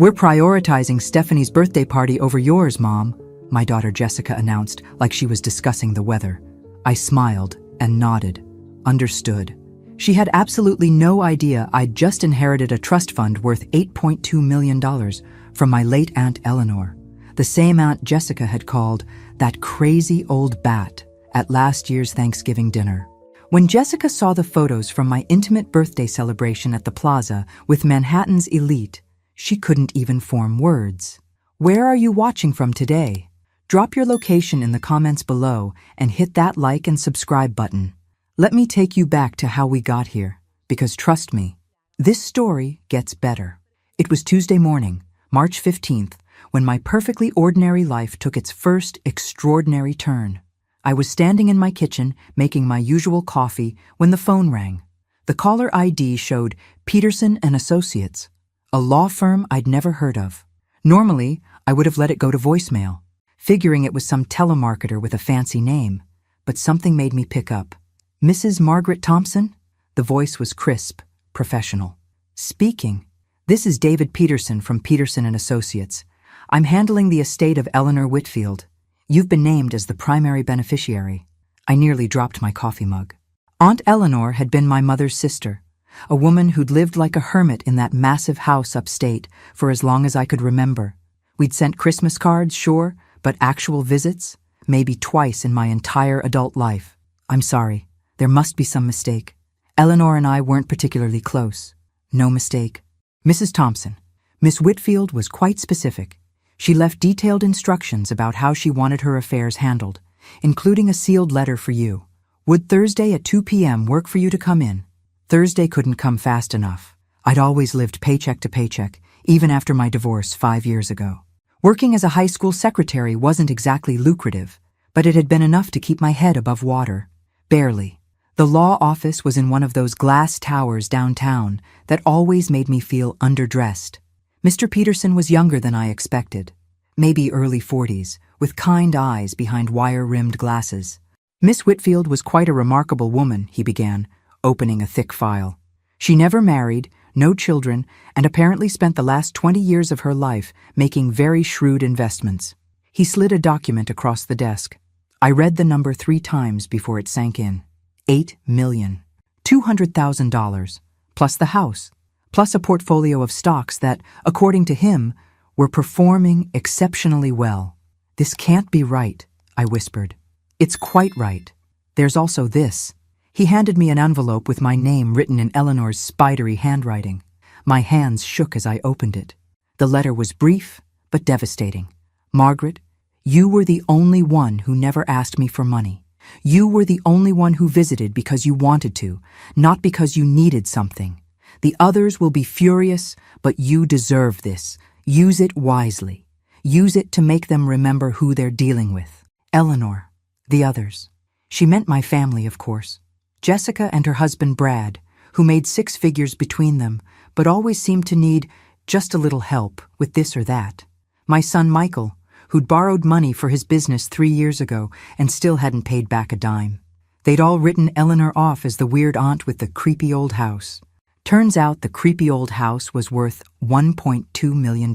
"We're prioritizing Stephanie's birthday party over yours, Mom," my daughter Jessica announced, like she was discussing the weather. I smiled and nodded. Understood. She had absolutely no idea I'd just inherited a trust fund worth $8.2 million from my late Aunt Eleanor, the same Aunt Jessica had called that crazy old bat at last year's Thanksgiving dinner. When Jessica saw the photos from my intimate birthday celebration at the plaza with Manhattan's elite, she couldn't even form words. "Where are you watching from today? Drop your location in the comments below and hit that like and subscribe button. Let me take you back to how we got here, because trust me, this story gets better." It was Tuesday morning, March 15th, when my perfectly ordinary life took its first extraordinary turn. I was standing in my kitchen making my usual coffee when the phone rang. The caller ID showed Peterson & Associates, a law firm I'd never heard of. Normally, I would have let it go to voicemail, figuring it was some telemarketer with a fancy name, but something made me pick up. "Mrs. Margaret Thompson?" The voice was crisp, professional. "Speaking. This is David Peterson from Peterson & Associates. I'm handling the estate of Eleanor Whitfield. You've been named as the primary beneficiary." I nearly dropped my coffee mug. Aunt Eleanor had been my mother's sister, a woman who'd lived like a hermit in that massive house upstate for as long as I could remember. We'd sent Christmas cards, sure, but actual visits? Maybe twice in my entire adult life. "I'm sorry. There must be some mistake. Eleanor and I weren't particularly close." "No mistake. Mrs. Thompson, Miss Whitfield was quite specific. She left detailed instructions about how she wanted her affairs handled, including a sealed letter for you. Would Thursday at 2 p.m. work for you to come in?" Thursday couldn't come fast enough. I'd always lived paycheck to paycheck, even after my divorce 5 years ago. Working as a high school secretary wasn't exactly lucrative, but it had been enough to keep my head above water. Barely. The law office was in one of those glass towers downtown that always made me feel underdressed. Mr. Peterson was younger than I expected, maybe early 40s, with kind eyes behind wire-rimmed glasses. "Miss Whitfield was quite a remarkable woman," he began, opening a thick file. "She never married, no children, and apparently spent the last 20 years of her life making very shrewd investments." He slid a document across the desk. I read the number 3 times before it sank in. $8,200,000, plus the house, plus a portfolio of stocks that, according to him, were performing exceptionally well. "This can't be right," I whispered. "It's quite right. There's also this." He handed me an envelope with my name written in Eleanor's spidery handwriting. My hands shook as I opened it. The letter was brief, but devastating. "Margaret, you were the only one who never asked me for money. You were the only one who visited because you wanted to, not because you needed something. The others will be furious, but you deserve this. Use it wisely. Use it to make them remember who they're dealing with." Eleanor. The others. She meant my family, of course. Jessica and her husband Brad, who made 6 figures between them, but always seemed to need just a little help with this or that. My son Michael, who'd borrowed money for his business 3 years ago and still hadn't paid back a dime. They'd all written Eleanor off as the weird aunt with the creepy old house. Turns out the creepy old house was worth $1.2 million.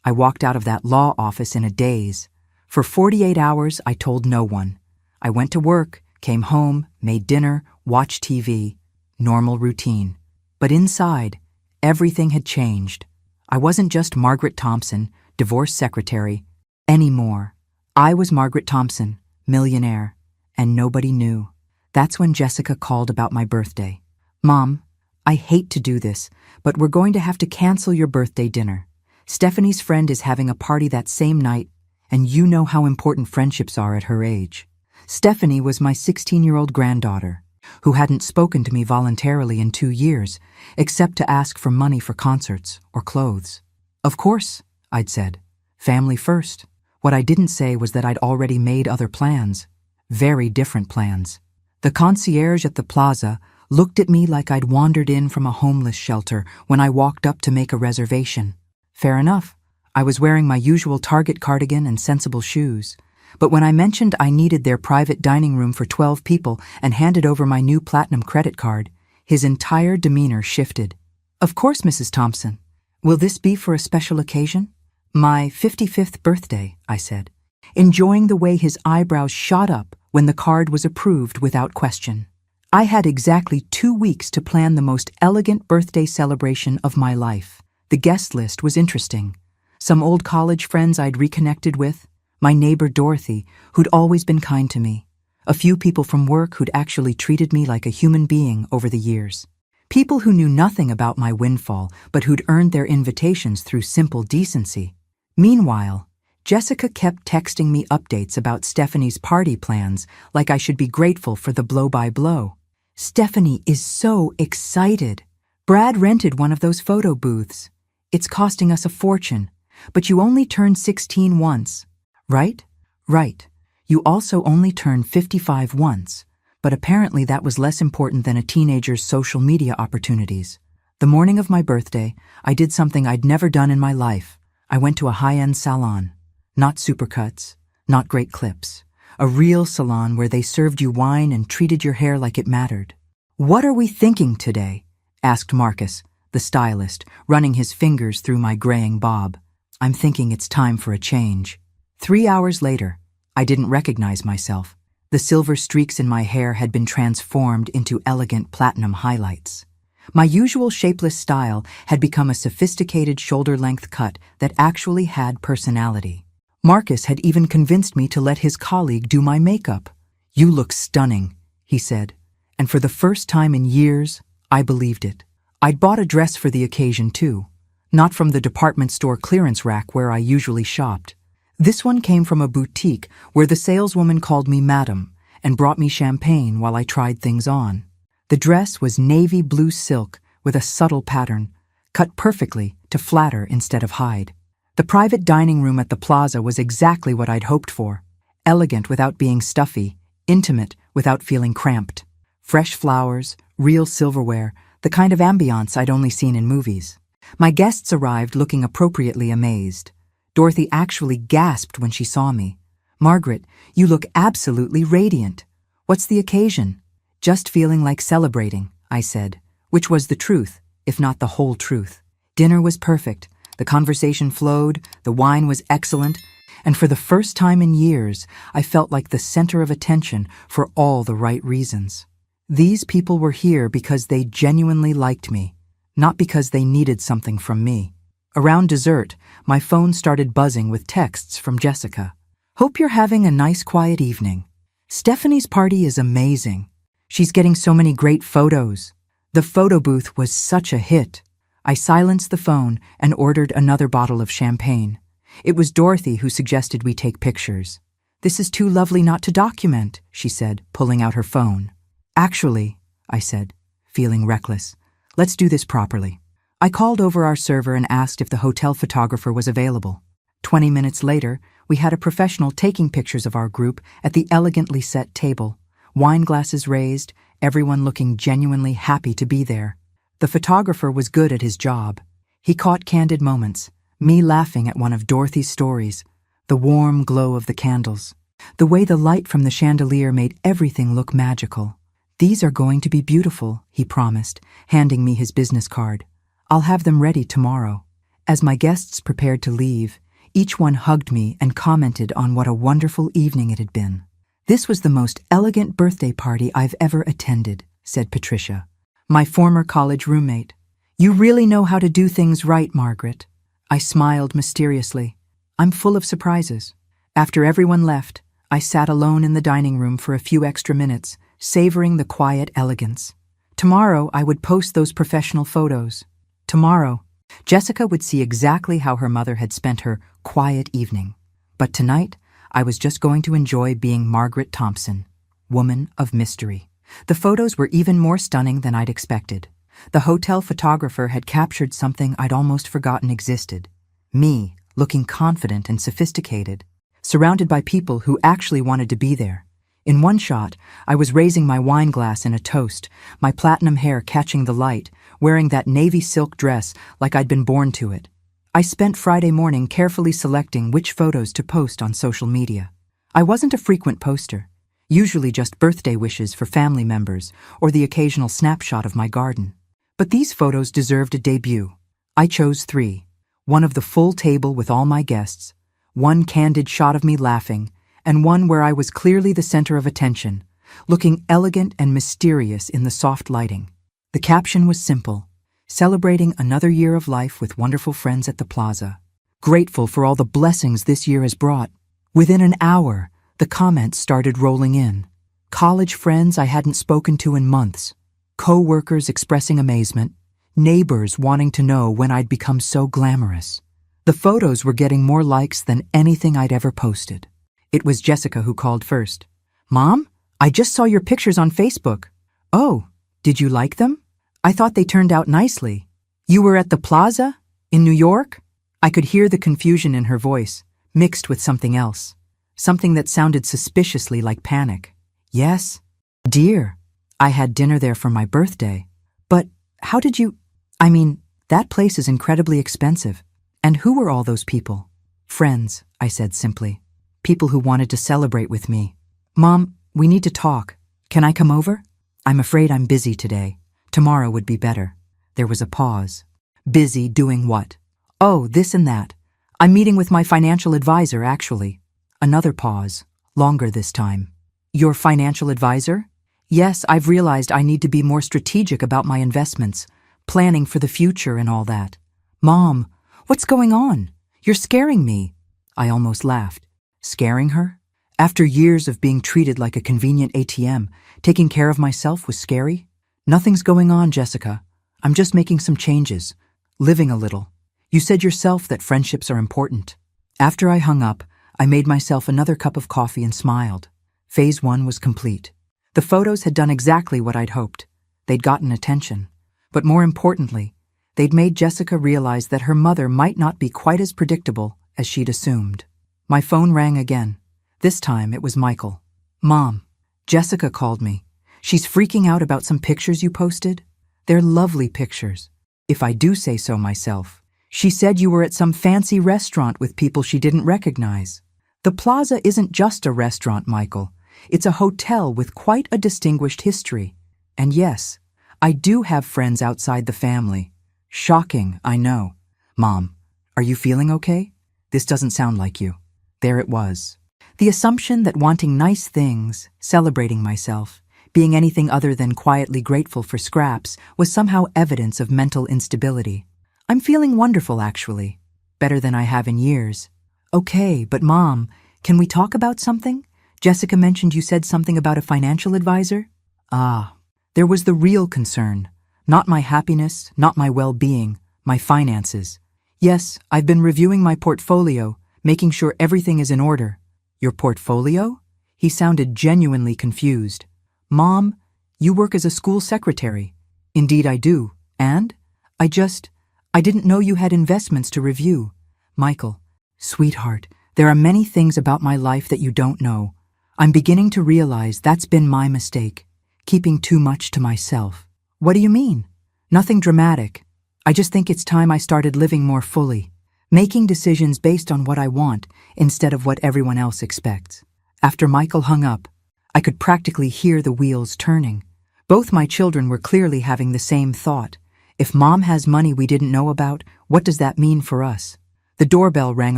I walked out of that law office in a daze. For 48 hours, I told no one. I went to work, came home, made dinner, watched TV. Normal routine. But inside, everything had changed. I wasn't just Margaret Thompson, divorce secretary, anymore. I was Margaret Thompson, millionaire, and nobody knew. That's when Jessica called about my birthday. "Mom, I hate to do this, but we're going to have to cancel your birthday dinner. Stephanie's friend is having a party that same night, and you know how important friendships are at her age." Stephanie was my 16-year-old granddaughter, who hadn't spoken to me voluntarily in 2 years, except to ask for money for concerts or clothes. "Of course," I'd said. "Family first." What I didn't say was that I'd already made other plans. Very different plans. The concierge at the plaza looked at me like I'd wandered in from a homeless shelter when I walked up to make a reservation. Fair enough. I was wearing my usual Target cardigan and sensible shoes. But when I mentioned I needed their private dining room for 12 people and handed over my new platinum credit card, his entire demeanor shifted. "Of course, Mrs. Thompson. Will this be for a special occasion? My 55th birthday, I said, enjoying the way his eyebrows shot up when the card was approved without question. I had exactly 2 weeks to plan the most elegant birthday celebration of my life. The guest list was interesting. Some old college friends I'd reconnected with, my neighbor Dorothy, who'd always been kind to me, a few people from work who'd actually treated me like a human being over the years. People who knew nothing about my windfall, but who'd earned their invitations through simple decency. Meanwhile, Jessica kept texting me updates about Stephanie's party plans like I should be grateful for the blow-by-blow. Stephanie is so excited. Brad rented one of those photo booths. It's costing us a fortune, but you only turned 16 once. Right? Right. You also only turned 55 once, but apparently that was less important than a teenager's social media opportunities. The morning of my birthday, I did something I'd never done in my life. I went to a high-end salon. Not supercuts, not great clips. A real salon where they served you wine and treated your hair like it mattered. "What are we thinking today?" asked Marcus, the stylist, running his fingers through my graying bob. "I'm thinking it's time for a change." 3 hours later, I didn't recognize myself. The silver streaks in my hair had been transformed into elegant platinum highlights. My usual shapeless style had become a sophisticated shoulder-length cut that actually had personality. Marcus had even convinced me to let his colleague do my makeup. "You look stunning," he said, and for the first time in years, I believed it. I'd bought a dress for the occasion too, not from the department store clearance rack where I usually shopped. This one came from a boutique where the saleswoman called me madam and brought me champagne while I tried things on. The dress was navy blue silk with a subtle pattern, cut perfectly to flatter instead of hide. The private dining room at the plaza was exactly what I'd hoped for. Elegant without being stuffy, intimate without feeling cramped. Fresh flowers, real silverware, the kind of ambiance I'd only seen in movies. My guests arrived looking appropriately amazed. Dorothy actually gasped when she saw me. "Margaret, you look absolutely radiant. What's the occasion?" "Just feeling like celebrating," I said, which was the truth, if not the whole truth. Dinner was perfect. The conversation flowed, the wine was excellent, and for the first time in years, I felt like the center of attention for all the right reasons. These people were here because they genuinely liked me, not because they needed something from me. Around dessert, my phone started buzzing with texts from Jessica. "Hope you're having a nice quiet evening. Stephanie's party is amazing. She's getting so many great photos. The photo booth was such a hit." I silenced the phone and ordered another bottle of champagne. It was Dorothy who suggested we take pictures. "This is too lovely not to document," she said, pulling out her phone. "Actually," I said, feeling reckless, "let's do this properly." I called over our server and asked if the hotel photographer was available. 20 minutes later, we had a professional taking pictures of our group at the elegantly set table, wine glasses raised, everyone looking genuinely happy to be there. The photographer was good at his job. He caught candid moments, me laughing at one of Dorothy's stories, the warm glow of the candles, the way the light from the chandelier made everything look magical. "These are going to be beautiful," he promised, handing me his business card. "I'll have them ready tomorrow." As my guests prepared to leave, each one hugged me and commented on what a wonderful evening it had been. "This was the most elegant birthday party I've ever attended," said Patricia, my former college roommate. "You really know how to do things right, Margaret." I smiled mysteriously. I'm full of surprises. After everyone left, I sat alone in the dining room for a few extra minutes, savoring the quiet elegance. Tomorrow, I would post those professional photos. Tomorrow, Jessica would see exactly how her mother had spent her quiet evening. But tonight, I was just going to enjoy being Margaret Thompson, woman of mystery. The photos were even more stunning than I'd expected. The hotel photographer had captured something I'd almost forgotten existed. Me, looking confident and sophisticated, surrounded by people who actually wanted to be there. In one shot, I was raising my wine glass in a toast, my platinum hair catching the light, wearing that navy silk dress like I'd been born to it. I spent Friday morning carefully selecting which photos to post on social media. I wasn't a frequent poster, usually just birthday wishes for family members or the occasional snapshot of my garden. But these photos deserved a debut. I chose 3. One of the full table with all my guests, one candid shot of me laughing, and one where I was clearly the center of attention, looking elegant and mysterious in the soft lighting. The caption was simple: celebrating another year of life with wonderful friends at the plaza. Grateful for all the blessings this year has brought. Within an hour, the comments started rolling in. College friends I hadn't spoken to in months, co-workers expressing amazement, neighbors wanting to know when I'd become so glamorous. The photos were getting more likes than anything I'd ever posted. It was Jessica who called first. "Mom, I just saw your pictures on Facebook." "Oh, did you like them? I thought they turned out nicely. You were at the plaza? In New York?" I could hear the confusion in her voice, mixed with something else. Something that sounded suspiciously like panic. "Yes, dear. I had dinner there for my birthday. But how did you— I mean, that place is incredibly expensive. And who were all those people?" "Friends," I said simply. "People who wanted to celebrate with me." "Mom, we need to talk. Can I come over?" "I'm afraid I'm busy today. Tomorrow would be better." There was a pause. "Busy doing what?" "Oh, this and that. I'm meeting with my financial advisor, actually." Another pause, longer this time. "Your financial advisor?" "Yes, I've realized I need to be more strategic about my investments, planning for the future and all that." "Mom, what's going on? You're scaring me." I almost laughed. Scaring her? After years of being treated like a convenient ATM, taking care of myself was scary? "Nothing's going on, Jessica. I'm just making some changes, living a little. You said yourself that friendships are important." After I hung up, I made myself another cup of coffee and smiled. Phase 1 was complete. The photos had done exactly what I'd hoped. They'd gotten attention. But more importantly, they'd made Jessica realize that her mother might not be quite as predictable as she'd assumed. My phone rang again. This time it was Michael. "Mom, Jessica called me. She's freaking out about some pictures you posted. They're lovely pictures, if I do say so myself. She said you were at some fancy restaurant with people she didn't recognize." "The Plaza isn't just a restaurant, Michael. It's a hotel with quite a distinguished history. And yes, I do have friends outside the family." "Shocking, I know." "Mom, are you feeling okay? This doesn't sound like you." There it was. The assumption that wanting nice things, celebrating myself, being anything other than quietly grateful for scraps was somehow evidence of mental instability. "I'm feeling wonderful, actually. Better than I have in years." "Okay, but Mom, can we talk about something? Jessica mentioned you said something about a financial advisor." "Ah, there was the real concern. Not my happiness, not my well-being, my finances. Yes, I've been reviewing my portfolio, making sure everything is in order." "Your portfolio?" He sounded genuinely confused. "Mom, you work as a school secretary." "Indeed I do. And? I didn't know you had investments to review." "Michael, sweetheart, there are many things about my life that you don't know. I'm beginning to realize that's been my mistake, keeping too much to myself." "What do you mean?" "Nothing dramatic. I just think it's time I started living more fully, making decisions based on what I want instead of what everyone else expects." After Michael hung up, I could practically hear the wheels turning. Both my children were clearly having the same thought. If Mom has money we didn't know about, what does that mean for us? The doorbell rang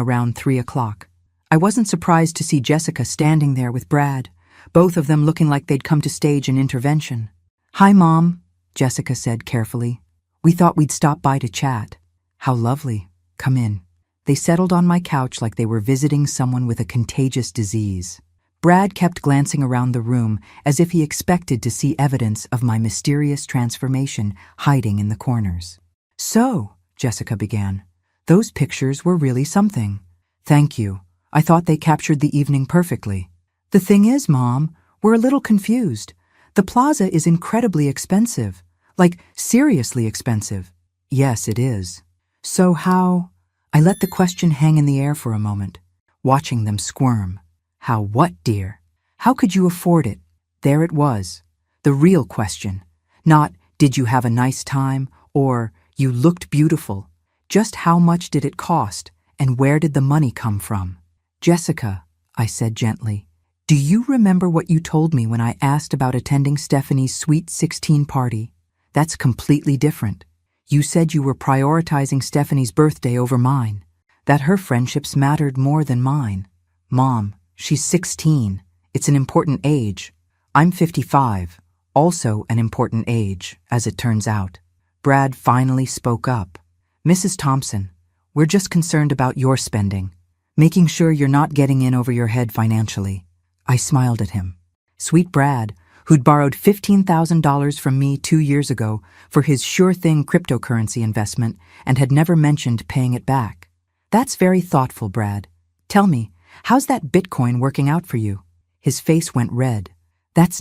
around 3 o'clock. I wasn't surprised to see Jessica standing there with Brad, both of them looking like they'd come to stage an intervention. "Hi, Mom," Jessica said carefully. "We thought we'd stop by to chat." "How lovely. Come in." They settled on my couch like they were visiting someone with a contagious disease. Brad kept glancing around the room as if he expected to see evidence of my mysterious transformation hiding in the corners. "So," Jessica began, "those pictures were really something." "Thank you. I thought they captured the evening perfectly." "The thing is, Mom, we're a little confused. The plaza is incredibly expensive. Like, seriously expensive." "Yes, it is." "So how—" I let the question hang in the air for a moment, watching them squirm. "How what, dear? How could you afford it?" There it was, the real question. Not, "Did you have a nice time?" or "You looked beautiful." Just how much did it cost, and where did the money come from? "Jessica," I said gently, "do you remember what you told me when I asked about attending Stephanie's Sweet 16 party? That's completely different. You said you were prioritizing Stephanie's birthday over mine, that her friendships mattered more than mine. Mom, she's 16. It's an important age. I'm 55, also an important age, as it turns out. Brad finally spoke up. Mrs. Thompson, we're just concerned about your spending, making sure you're not getting in over your head financially. I smiled at him. Sweet Brad, who'd borrowed $15,000 from me 2 years ago for his sure-thing cryptocurrency investment and had never mentioned paying it back. That's very thoughtful, Brad. Tell me, how's that Bitcoin working out for you? His face went red. That's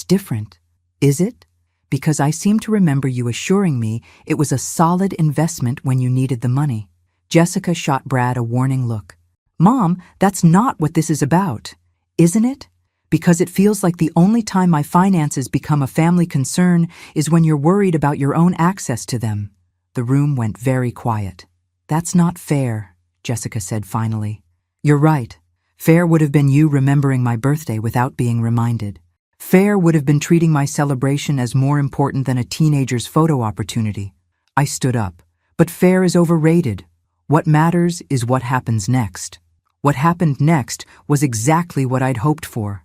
different. Is it? Because I seem to remember you assuring me it was a solid investment when you needed the money. Jessica shot Brad a warning look. Mom, that's not what this is about, isn't it? Because it feels like the only time my finances become a family concern is when you're worried about your own access to them. The room went very quiet. That's not fair, Jessica said finally. You're right. Fair would have been you remembering my birthday without being reminded. Fair would have been treating my celebration as more important than a teenager's photo opportunity. I stood up. But fair is overrated. What matters is what happens next. What happened next was exactly what I'd hoped for.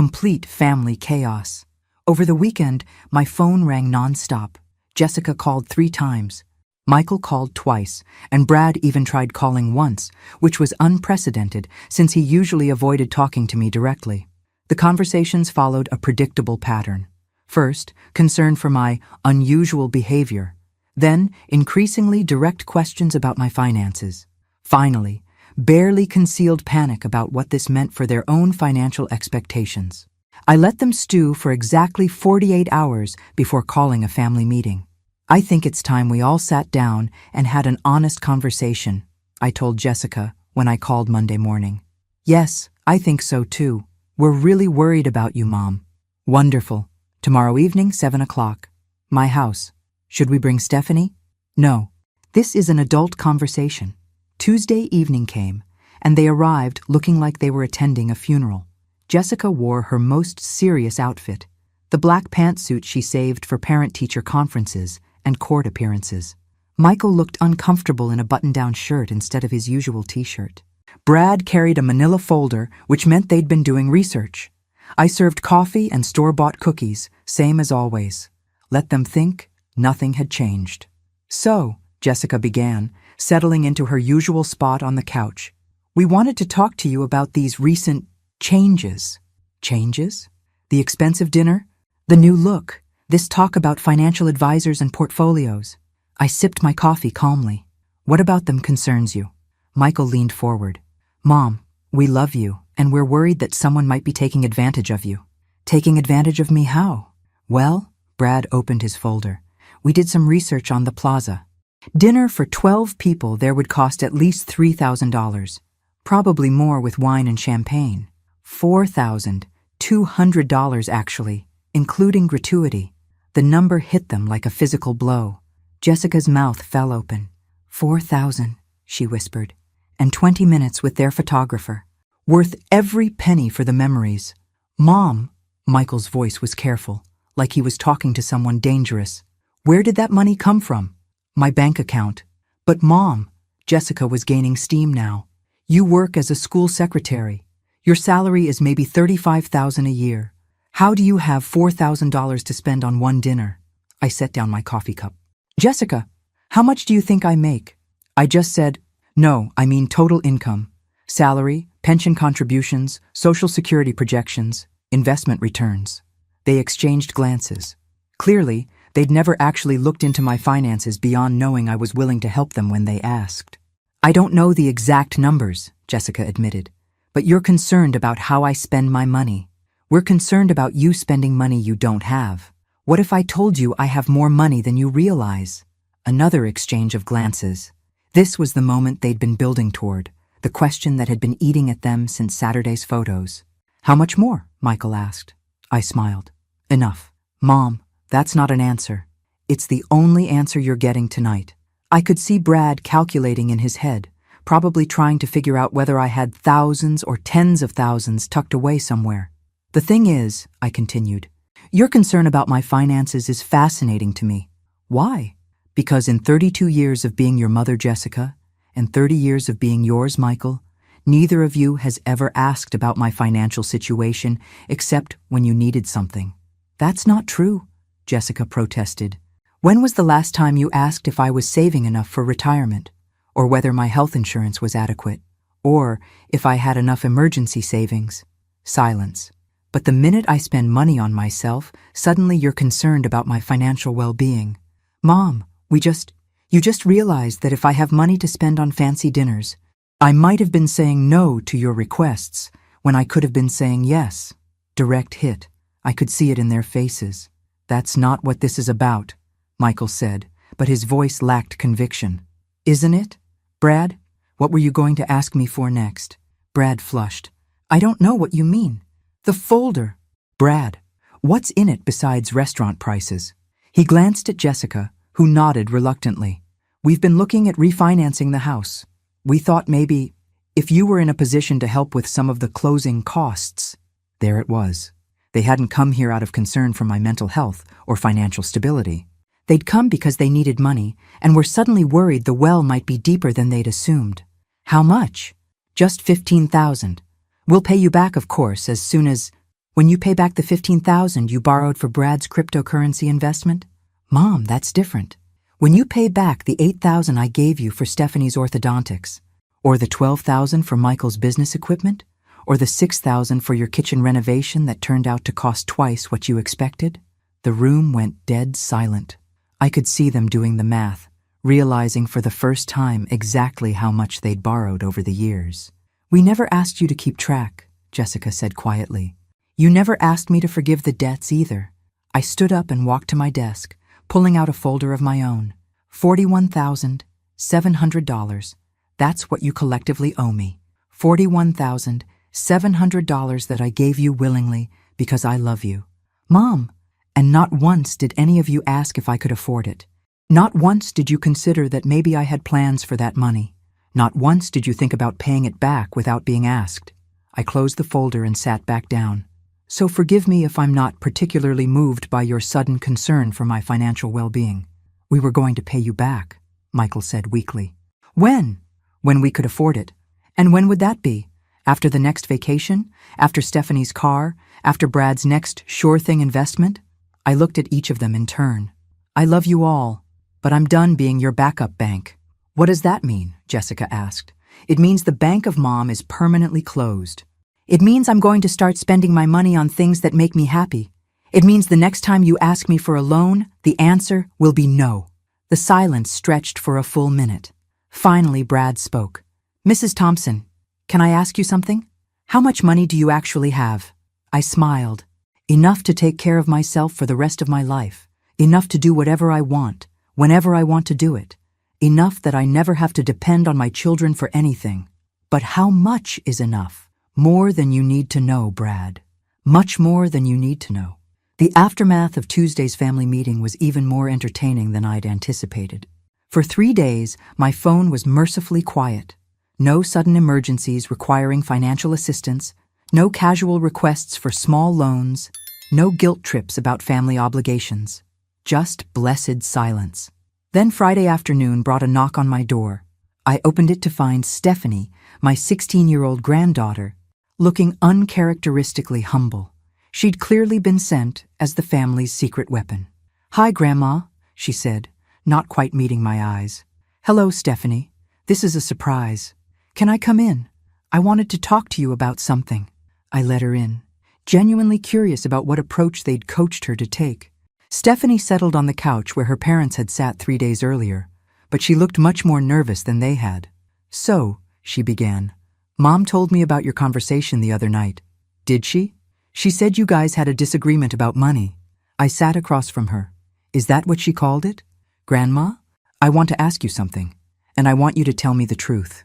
Complete family chaos. Over the weekend, my phone rang nonstop. Jessica called 3 times. Michael called twice, and Brad even tried calling once, which was unprecedented since he usually avoided talking to me directly. The conversations followed a predictable pattern. First, concern for my unusual behavior. Then, increasingly direct questions about my finances. Finally, barely concealed panic about what this meant for their own financial expectations. I let them stew for exactly 48 hours before calling a family meeting. I think it's time we all sat down and had an honest conversation, I told Jessica when I called Monday morning. Yes, I think so too. We're really worried about you, Mom. Wonderful. Tomorrow evening, 7 o'clock. My house. Should we bring Stephanie? No. This is an adult conversation. Tuesday evening came, and they arrived looking like they were attending a funeral. Jessica wore her most serious outfit, the black pantsuit she saved for parent-teacher conferences and court appearances. Michael looked uncomfortable in a button-down shirt instead of his usual t-shirt. Brad carried a manila folder, which meant they'd been doing research. I served coffee and store-bought cookies, same as always. Let them think nothing had changed. So, Jessica began, settling into her usual spot on the couch. We wanted to talk to you about these recent changes. Changes? The expensive dinner? The new look? This talk about financial advisors and portfolios? I sipped my coffee calmly. What about them concerns you? Michael leaned forward. Mom, we love you, and we're worried that someone might be taking advantage of you. Taking advantage of me how? Well, Brad opened his folder. We did some research on the plaza. Dinner for 12 people there would cost at least $3,000. Probably more with wine and champagne. $4,200 actually, including gratuity. The number hit them like a physical blow. Jessica's mouth fell open. 4,000, she whispered. And 20 minutes with their photographer. Worth every penny for the memories. Mom, Michael's voice was careful, like he was talking to someone dangerous. Where did that money come from? My bank account. But Mom, Jessica was gaining steam now. You work as a school secretary. Your salary is maybe $35,000 a year. How do you have $4,000 to spend on one dinner? I set down my coffee cup. Jessica, how much do you think I make? I just said, no, I mean total income. Salary, pension contributions, Social Security projections, investment returns. They exchanged glances. Clearly, they'd never actually looked into my finances beyond knowing I was willing to help them when they asked. I don't know the exact numbers, Jessica admitted, but you're concerned about how I spend my money. We're concerned about you spending money you don't have. What if I told you I have more money than you realize? Another exchange of glances. This was the moment they'd been building toward, the question that had been eating at them since Saturday's photos. How much more? Michael asked. I smiled. Enough. Mom, that's not an answer. It's the only answer you're getting tonight. I could see Brad calculating in his head, probably trying to figure out whether I had thousands or tens of thousands tucked away somewhere. The thing is, I continued, your concern about my finances is fascinating to me. Why? Because in 32 years of being your mother, Jessica, and 30 years of being yours, Michael, neither of you has ever asked about my financial situation except when you needed something. That's not true, Jessica protested. When was the last time you asked if I was saving enough for retirement, or whether my health insurance was adequate, or if I had enough emergency savings? Silence. But the minute I spend money on myself, suddenly you're concerned about my financial well-being. Mom, you just realized that if I have money to spend on fancy dinners, I might have been saying no to your requests when I could have been saying yes. Direct hit. I could see it in their faces. That's not what this is about, Michael said, but his voice lacked conviction. Isn't it? Brad, what were you going to ask me for next? Brad flushed. I don't know what you mean. The folder. Brad, what's in it besides restaurant prices? He glanced at Jessica, who nodded reluctantly. We've been looking at refinancing the house. We thought maybe if you were in a position to help with some of the closing costs. There it was. They hadn't come here out of concern for my mental health or financial stability. They'd come because they needed money and were suddenly worried the well might be deeper than they'd assumed. How much? Just $15,000. We'll pay you back, of course, as soon as... When you pay back the $15,000 you borrowed for Brad's cryptocurrency investment? Mom, that's different. When you pay back the $8,000 I gave you for Stephanie's orthodontics, or the $12,000 for Michael's business equipment, or the $6,000 for your kitchen renovation that turned out to cost twice what you expected? The room went dead silent. I could see them doing the math, realizing for the first time exactly how much they'd borrowed over the years. We never asked you to keep track, Jessica said quietly. You never asked me to forgive the debts either. I stood up and walked to my desk, pulling out a folder of my own. $41,700. That's what you collectively owe me. $41,700 that I gave you willingly because I love you. Mom, and not once did any of you ask if I could afford it. Not once did you consider that maybe I had plans for that money. Not once did you think about paying it back without being asked. I closed the folder and sat back down. So forgive me if I'm not particularly moved by your sudden concern for my financial well-being. We were going to pay you back, Michael said weakly. When? When we could afford it. And when would that be? After the next vacation? After Stephanie's car? After Brad's next sure-thing investment? I looked at each of them in turn. I love you all, but I'm done being your backup bank. What does that mean? Jessica asked. It means the bank of Mom is permanently closed. It means I'm going to start spending my money on things that make me happy. It means the next time you ask me for a loan, the answer will be no. The silence stretched for a full minute. Finally, Brad spoke. Mrs. Thompson, can I ask you something? How much money do you actually have? I smiled. Enough to take care of myself for the rest of my life. Enough to do whatever I want, whenever I want to do it. Enough that I never have to depend on my children for anything. But how much is enough? More than you need to know, Brad. Much more than you need to know. The aftermath of Tuesday's family meeting was even more entertaining than I'd anticipated. For 3 days, my phone was mercifully quiet. No sudden emergencies requiring financial assistance, no casual requests for small loans, no guilt trips about family obligations. Just blessed silence. Then Friday afternoon brought a knock on my door. I opened it to find Stephanie, my 16-year-old granddaughter, looking uncharacteristically humble. She'd clearly been sent as the family's secret weapon. Hi, Grandma, she said, not quite meeting my eyes. Hello, Stephanie. This is a surprise. Can I come in? I wanted to talk to you about something. I let her in, genuinely curious about what approach they'd coached her to take. Stephanie settled on the couch where her parents had sat 3 days earlier, but she looked much more nervous than they had. So, she began, Mom told me about your conversation the other night. Did she? She said you guys had a disagreement about money. I sat across from her. Is that what she called it? Grandma, I want to ask you something, and I want you to tell me the truth.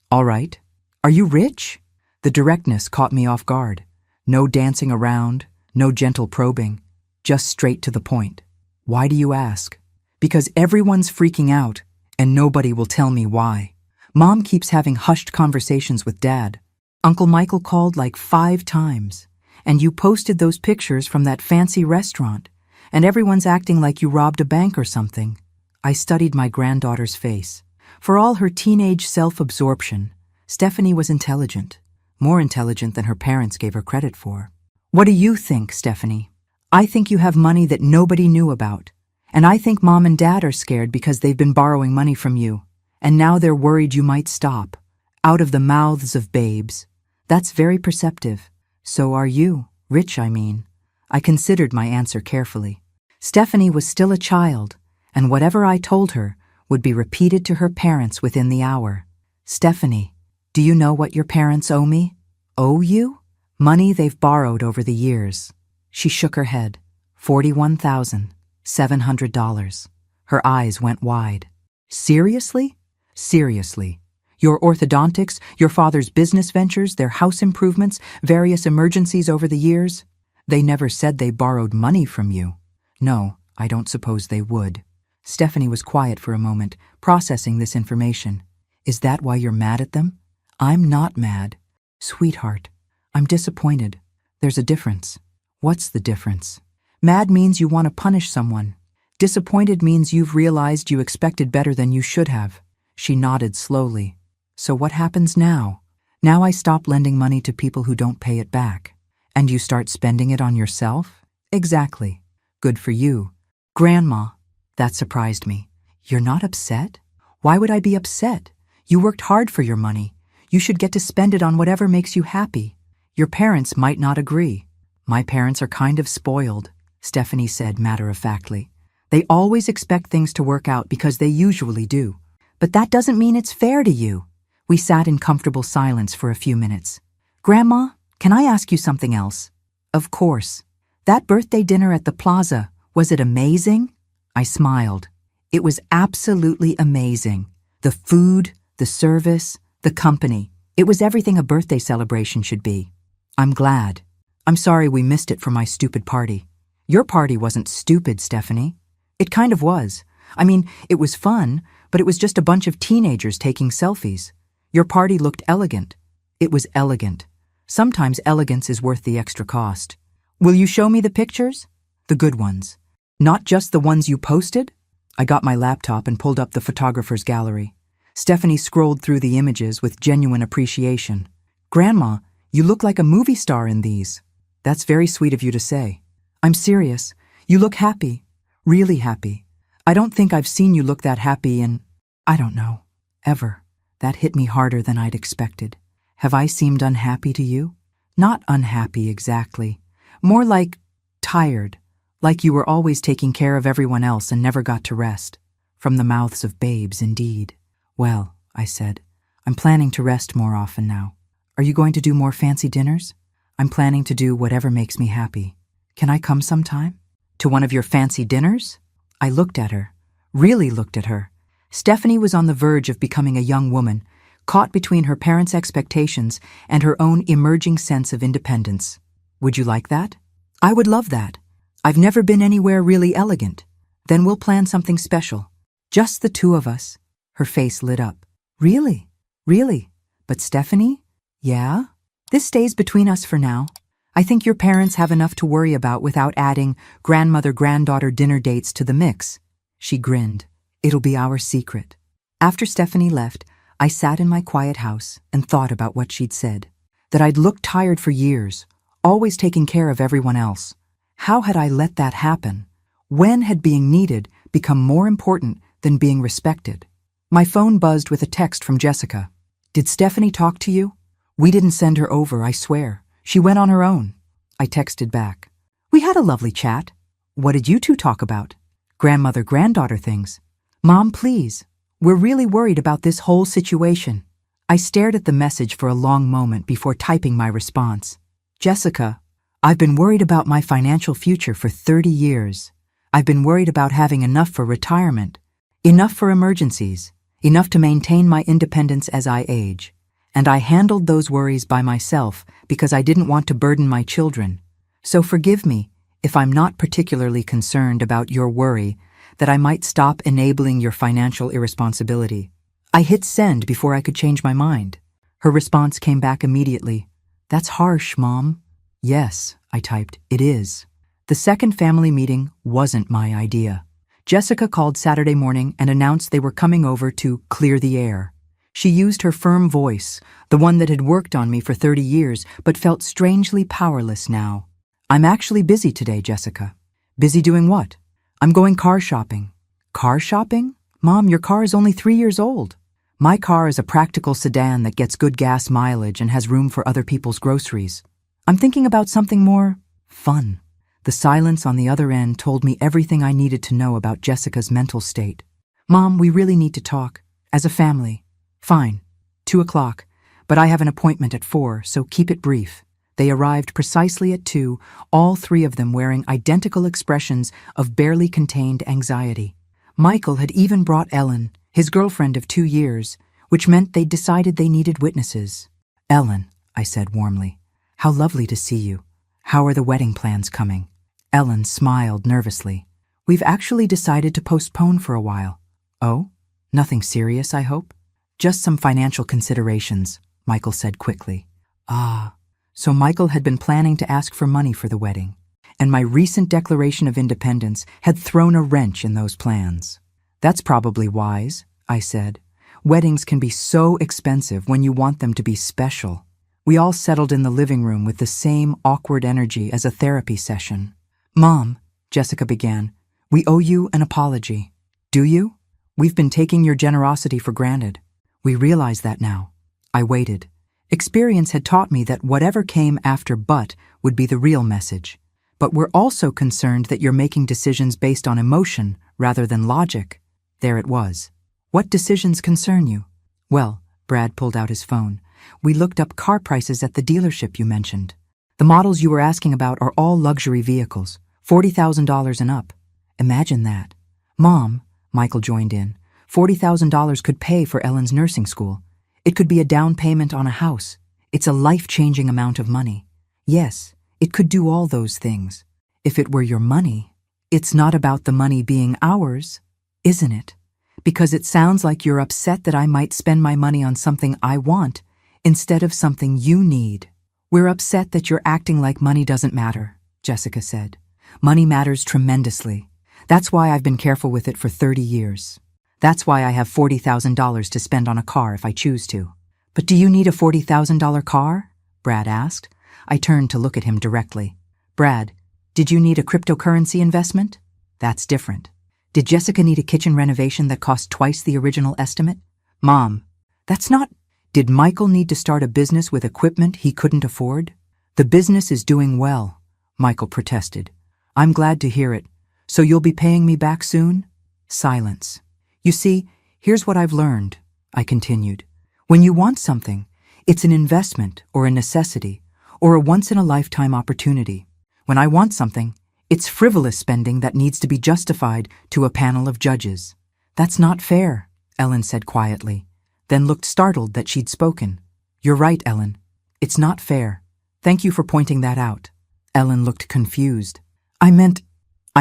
All right. Are you rich? The directness caught me off guard. No dancing around, no gentle probing, just straight to the point. Why do you ask? Because everyone's freaking out, and nobody will tell me why. Mom keeps having hushed conversations with Dad. Uncle Michael called like 5 times, and you posted those pictures from that fancy restaurant, and everyone's acting like you robbed a bank or something. I studied my granddaughter's face. For all her teenage self-absorption, Stephanie was intelligent, more intelligent than her parents gave her credit for. What do you think, Stephanie? I think you have money that nobody knew about. And I think Mom and Dad are scared because they've been borrowing money from you. And now they're worried you might stop. Out of the mouths of babes. That's very perceptive. So are you. Rich, I mean. I considered my answer carefully. Stephanie was still a child, and whatever I told her would be repeated to her parents within the hour. Stephanie, do you know what your parents owe me? Owe you? Money they've borrowed over the years. She shook her head. $41,700. Her eyes went wide. Seriously? Seriously. Your orthodontics, your father's business ventures, their house improvements, various emergencies over the years? They never said they borrowed money from you. No, I don't suppose they would. Stephanie was quiet for a moment, processing this information. Is that why you're mad at them? I'm not mad. Sweetheart, I'm disappointed. There's a difference. What's the difference? Mad means you want to punish someone. Disappointed means you've realized you expected better than you should have. She nodded slowly. So what happens now? Now I stop lending money to people who don't pay it back. And you start spending it on yourself? Exactly. Good for you. Grandma, that surprised me. You're not upset? Why would I be upset? You worked hard for your money. You should get to spend it on whatever makes you happy. Your parents might not agree. My parents are kind of spoiled, Stephanie said matter-of-factly. They always expect things to work out because they usually do. But that doesn't mean it's fair to you. We sat in comfortable silence for a few minutes. Grandma, can I ask you something else? Of course. That birthday dinner at the plaza, was it amazing? I smiled. It was absolutely amazing. The food, the service, the company. It was everything a birthday celebration should be. I'm glad. I'm sorry we missed it for my stupid party. Your party wasn't stupid, Stephanie. It kind of was. I mean, it was fun, but it was just a bunch of teenagers taking selfies. Your party looked elegant. It was elegant. Sometimes elegance is worth the extra cost. Will you show me the pictures? The good ones. Not just the ones you posted? I got my laptop and pulled up the photographer's gallery. Stephanie scrolled through the images with genuine appreciation. Grandma, you look like a movie star in these. That's very sweet of you to say. I'm serious. You look happy. Really happy. I don't think I've seen you look that happy in, I don't know, ever. That hit me harder than I'd expected. Have I seemed unhappy to you? Not unhappy exactly. More like tired. Like you were always taking care of everyone else and never got to rest. From the mouths of babes, indeed. Well, I said, I'm planning to rest more often now. Are you going to do more fancy dinners? I'm planning to do whatever makes me happy. Can I come sometime? To one of your fancy dinners? I looked at her. Really looked at her. Stephanie was on the verge of becoming a young woman, caught between her parents' expectations and her own emerging sense of independence. Would you like that? I would love that. I've never been anywhere really elegant. Then we'll plan something special. Just the two of us. Her face lit up. Really? Really? But Stephanie? Yeah? This stays between us for now. I think your parents have enough to worry about without adding grandmother-granddaughter dinner dates to the mix. She grinned. It'll be our secret. After Stephanie left, I sat in my quiet house and thought about what she'd said. That I'd looked tired for years, always taking care of everyone else. How had I let that happen? When had being needed become more important than being respected? My phone buzzed with a text from Jessica. Did Stephanie talk to you? We didn't send her over, I swear. She went on her own. I texted back. We had a lovely chat. What did you two talk about? Grandmother-granddaughter things. Mom, please. We're really worried about this whole situation. I stared at the message for a long moment before typing my response. Jessica, I've been worried about my financial future for 30 years. I've been worried about having enough for retirement, enough for emergencies, enough to maintain my independence as I age. And I handled those worries by myself because I didn't want to burden my children. So forgive me if I'm not particularly concerned about your worry that I might stop enabling your financial irresponsibility. I hit send before I could change my mind. Her response came back immediately. That's harsh, Mom. Yes, I typed, it is. The second family meeting wasn't my idea. Jessica called Saturday morning and announced they were coming over to clear the air. She used her firm voice, the one that had worked on me for 30 years, but felt strangely powerless now. I'm actually busy today, Jessica. Busy doing what? I'm going car shopping. Car shopping? Mom, your car is only 3 years old. My car is a practical sedan that gets good gas mileage and has room for other people's groceries. I'm thinking about something more fun. The silence on the other end told me everything I needed to know about Jessica's mental state. Mom, we really need to talk. As a family. Fine. 2 o'clock. But I have an appointment at 4, so keep it brief. They arrived precisely at 2, all 3 of them wearing identical expressions of barely contained anxiety. Michael had even brought Ellen, his girlfriend of 2 years, which meant they'd decided they needed witnesses. Ellen, I said warmly, how lovely to see you. How are the wedding plans coming? Ellen smiled nervously. We've actually decided to postpone for a while. Oh? Nothing serious, I hope? Just some financial considerations, Michael said quickly. Ah, so Michael had been planning to ask for money for the wedding, and my recent Declaration of Independence had thrown a wrench in those plans. That's probably wise, I said. Weddings can be so expensive when you want them to be special. We all settled in the living room with the same awkward energy as a therapy session. Mom, Jessica began, we owe you an apology. Do you? We've been taking your generosity for granted. We realize that now. I waited. Experience had taught me that whatever came after "but" would be the real message. But we're also concerned that you're making decisions based on emotion rather than logic. There it was. What decisions concern you? Well, Brad pulled out his phone. We looked up car prices at the dealership you mentioned. The models you were asking about are all luxury vehicles, $40,000 and up. Imagine that. Mom, Michael joined in, $40,000 could pay for Ellen's nursing school. It could be a down payment on a house. It's a life-changing amount of money. Yes, it could do all those things. If it were your money, it's not about the money being ours, isn't it? Because it sounds like you're upset that I might spend my money on something I want instead of something you need. We're upset that you're acting like money doesn't matter, Jessica said. Money matters tremendously. That's why I've been careful with it for 30 years. That's why I have $40,000 to spend on a car if I choose to. But do you need a $40,000 car? Brad asked. I turned to look at him directly. Brad, did you need a cryptocurrency investment? That's different. Did Jessica need a kitchen renovation that cost twice the original estimate? Mom, that's not... Did Michael need to start a business with equipment he couldn't afford? The business is doing well, Michael protested. I'm glad to hear it. So you'll be paying me back soon? Silence. You see, here's what I've learned, I continued. When you want something, it's an investment or a necessity or a once-in-a-lifetime opportunity. When I want something, it's frivolous spending that needs to be justified to a panel of judges. That's not fair, Ellen said quietly, then looked startled that she'd spoken. You're right, Ellen. It's not fair. Thank you for pointing that out. Ellen looked confused. I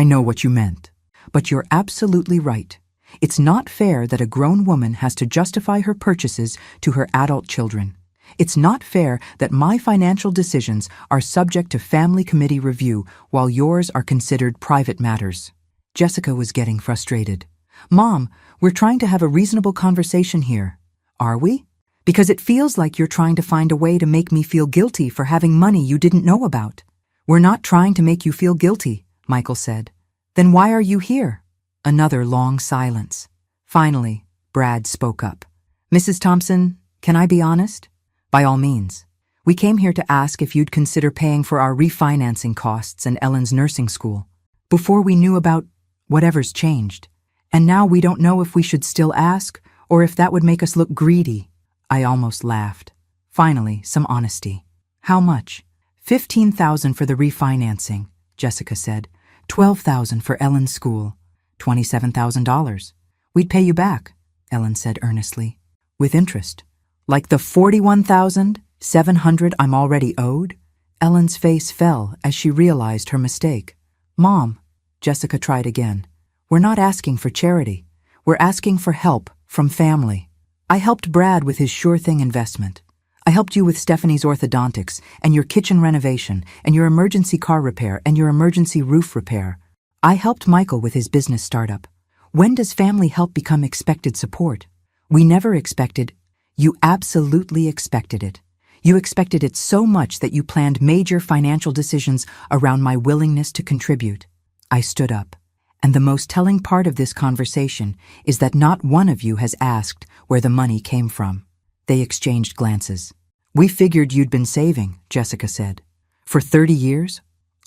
know what you meant. But you're absolutely right. It's not fair that a grown woman has to justify her purchases to her adult children. It's not fair that my financial decisions are subject to family committee review while yours are considered private matters. Jessica was getting frustrated. Mom, we're trying to have a reasonable conversation here. Are we? Because it feels like you're trying to find a way to make me feel guilty for having money you didn't know about. We're not trying to make you feel guilty, Michael said. Then why are you here? Another long silence. Finally, Brad spoke up. Mrs. Thompson, can I be honest? By all means. We came here to ask if you'd consider paying for our refinancing costs and Ellen's nursing school. Before we knew about whatever's changed. And now we don't know if we should still ask or if that would make us look greedy. I almost laughed. Finally, some honesty. How much? $15,000 for the refinancing, Jessica said. $12,000 for Ellen's school. $27,000. We'd pay you back, Ellen said earnestly. With interest. Like the $41,700 I'm already owed? Ellen's face fell as she realized her mistake. Mom, Jessica tried again. We're not asking for charity. We're asking for help from family. I helped Brad with his sure thing investment. I helped you with Stephanie's orthodontics and your kitchen renovation and your emergency car repair and your emergency roof repair. I helped Michael with his business startup. When does family help become expected support? We never expected. You absolutely expected it. You expected it so much that you planned major financial decisions around my willingness to contribute. I stood up. And the most telling part of this conversation is that not one of you has asked where the money came from. They exchanged glances. We figured you'd been saving, Jessica said. For 30 years?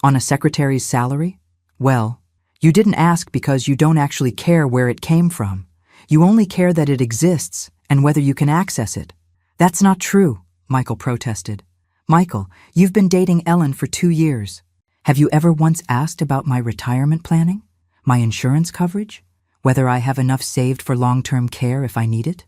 On a secretary's salary? Well, you didn't ask because you don't actually care where it came from. You only care that it exists and whether you can access it. That's not true, Michael protested. Michael, you've been dating Ellen for 2 years. Have you ever once asked about my retirement planning? My insurance coverage? Whether I have enough saved for long-term care if I need it?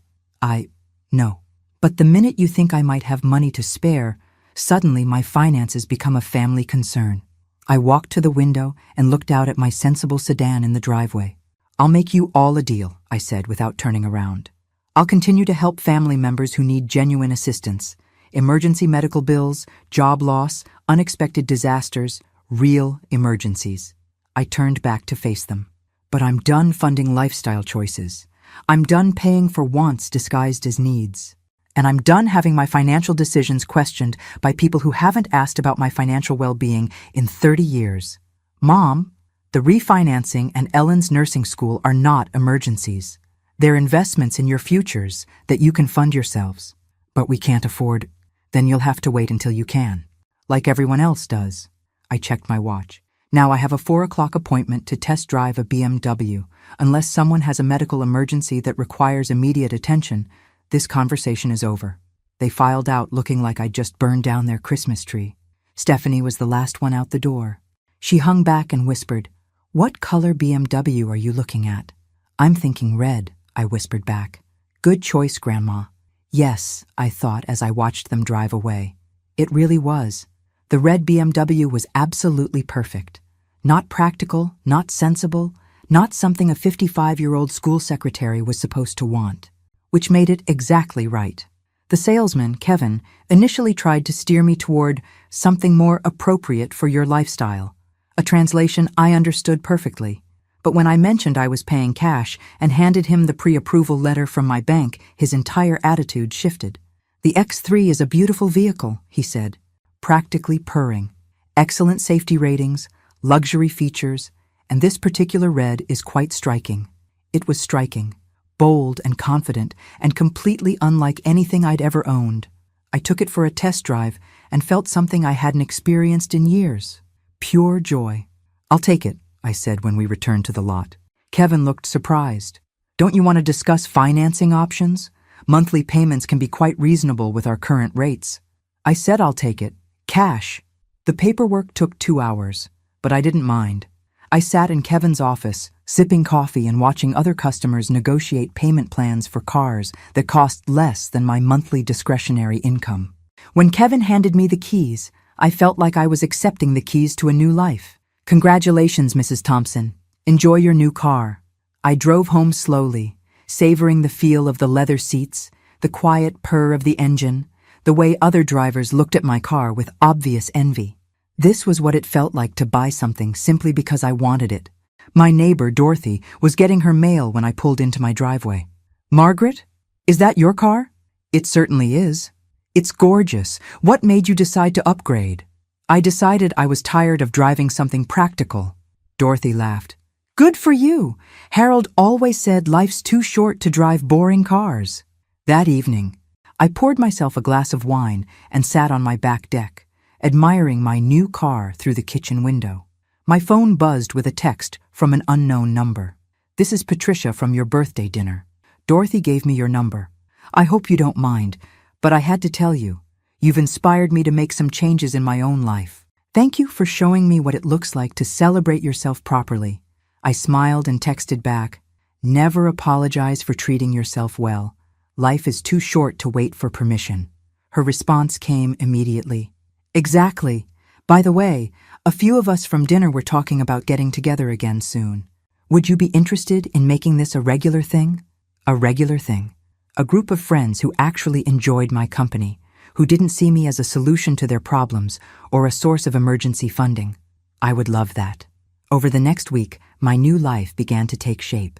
No. But the minute you think I might have money to spare, suddenly my finances become a family concern. I walked to the window and looked out at my sensible sedan in the driveway. I'll make you all a deal, I said without turning around. I'll continue to help family members who need genuine assistance. Emergency medical bills, job loss, unexpected disasters, real emergencies. I turned back to face them. But I'm done funding lifestyle choices. I'm done paying for wants disguised as needs. And I'm done having my financial decisions questioned by people who haven't asked about my financial well-being in 30 years. Mom, the refinancing and Ellen's nursing school are not emergencies. They're investments in your futures that you can fund yourselves. But we can't afford. Then you'll have to wait until you can. Like everyone else does. I checked my watch. Now I have a 4 o'clock appointment to test drive a BMW. Unless someone has a medical emergency that requires immediate attention, this conversation is over. They filed out looking like I'd just burned down their Christmas tree. Stephanie was the last one out the door. She hung back and whispered, "What color BMW are you looking at?" "I'm thinking red," I whispered back. "Good choice, Grandma." Yes, I thought as I watched them drive away. It really was. The red BMW was absolutely perfect. Not practical, not sensible, not something a 55-year-old school secretary was supposed to want. Which made it exactly right. The salesman, Kevin, initially tried to steer me toward something more appropriate for your lifestyle, a translation I understood perfectly. But when I mentioned I was paying cash and handed him the pre-approval letter from my bank, his entire attitude shifted. "The X3 is a beautiful vehicle," he said, practically purring. "Excellent safety ratings, luxury features, and this particular red is quite striking." It was striking. Bold and confident, and completely unlike anything I'd ever owned. I took it for a test drive and felt something I hadn't experienced in years. Pure joy. "I'll take it," I said when we returned to the lot. Kevin looked surprised. "Don't you want to discuss financing options? Monthly payments can be quite reasonable with our current rates." I said I'll take it. Cash. The paperwork took 2 hours, but I didn't mind. I sat in Kevin's office, sipping coffee and watching other customers negotiate payment plans for cars that cost less than my monthly discretionary income. When Kevin handed me the keys, I felt like I was accepting the keys to a new life. "Congratulations, Mrs. Thompson. Enjoy your new car." I drove home slowly, savoring the feel of the leather seats, the quiet purr of the engine, the way other drivers looked at my car with obvious envy. This was what it felt like to buy something simply because I wanted it. My neighbor, Dorothy, was getting her mail when I pulled into my driveway. "Margaret, is that your car?" "It certainly is." "It's gorgeous. What made you decide to upgrade?" "I decided I was tired of driving something practical." Dorothy laughed. "Good for you. Harold always said life's too short to drive boring cars." That evening, I poured myself a glass of wine and sat on my back deck, admiring my new car through the kitchen window. My phone buzzed with a text from an unknown number. "This is Patricia from your birthday dinner. Dorothy gave me your number. I hope you don't mind, but I had to tell you. You've inspired me to make some changes in my own life. Thank you for showing me what it looks like to celebrate yourself properly." I smiled and texted back, "Never apologize for treating yourself well. Life is too short to wait for permission." Her response came immediately. "Exactly. By the way, a few of us from dinner were talking about getting together again soon. Would you be interested in making this a regular thing?" A regular thing. A group of friends who actually enjoyed my company, who didn't see me as a solution to their problems or a source of emergency funding. I would love that. Over the next week, my new life began to take shape.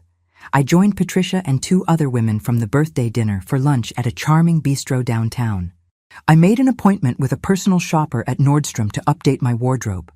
I joined Patricia and 2 other women from the birthday dinner for lunch at a charming bistro downtown. I made an appointment with a personal shopper at Nordstrom to update my wardrobe.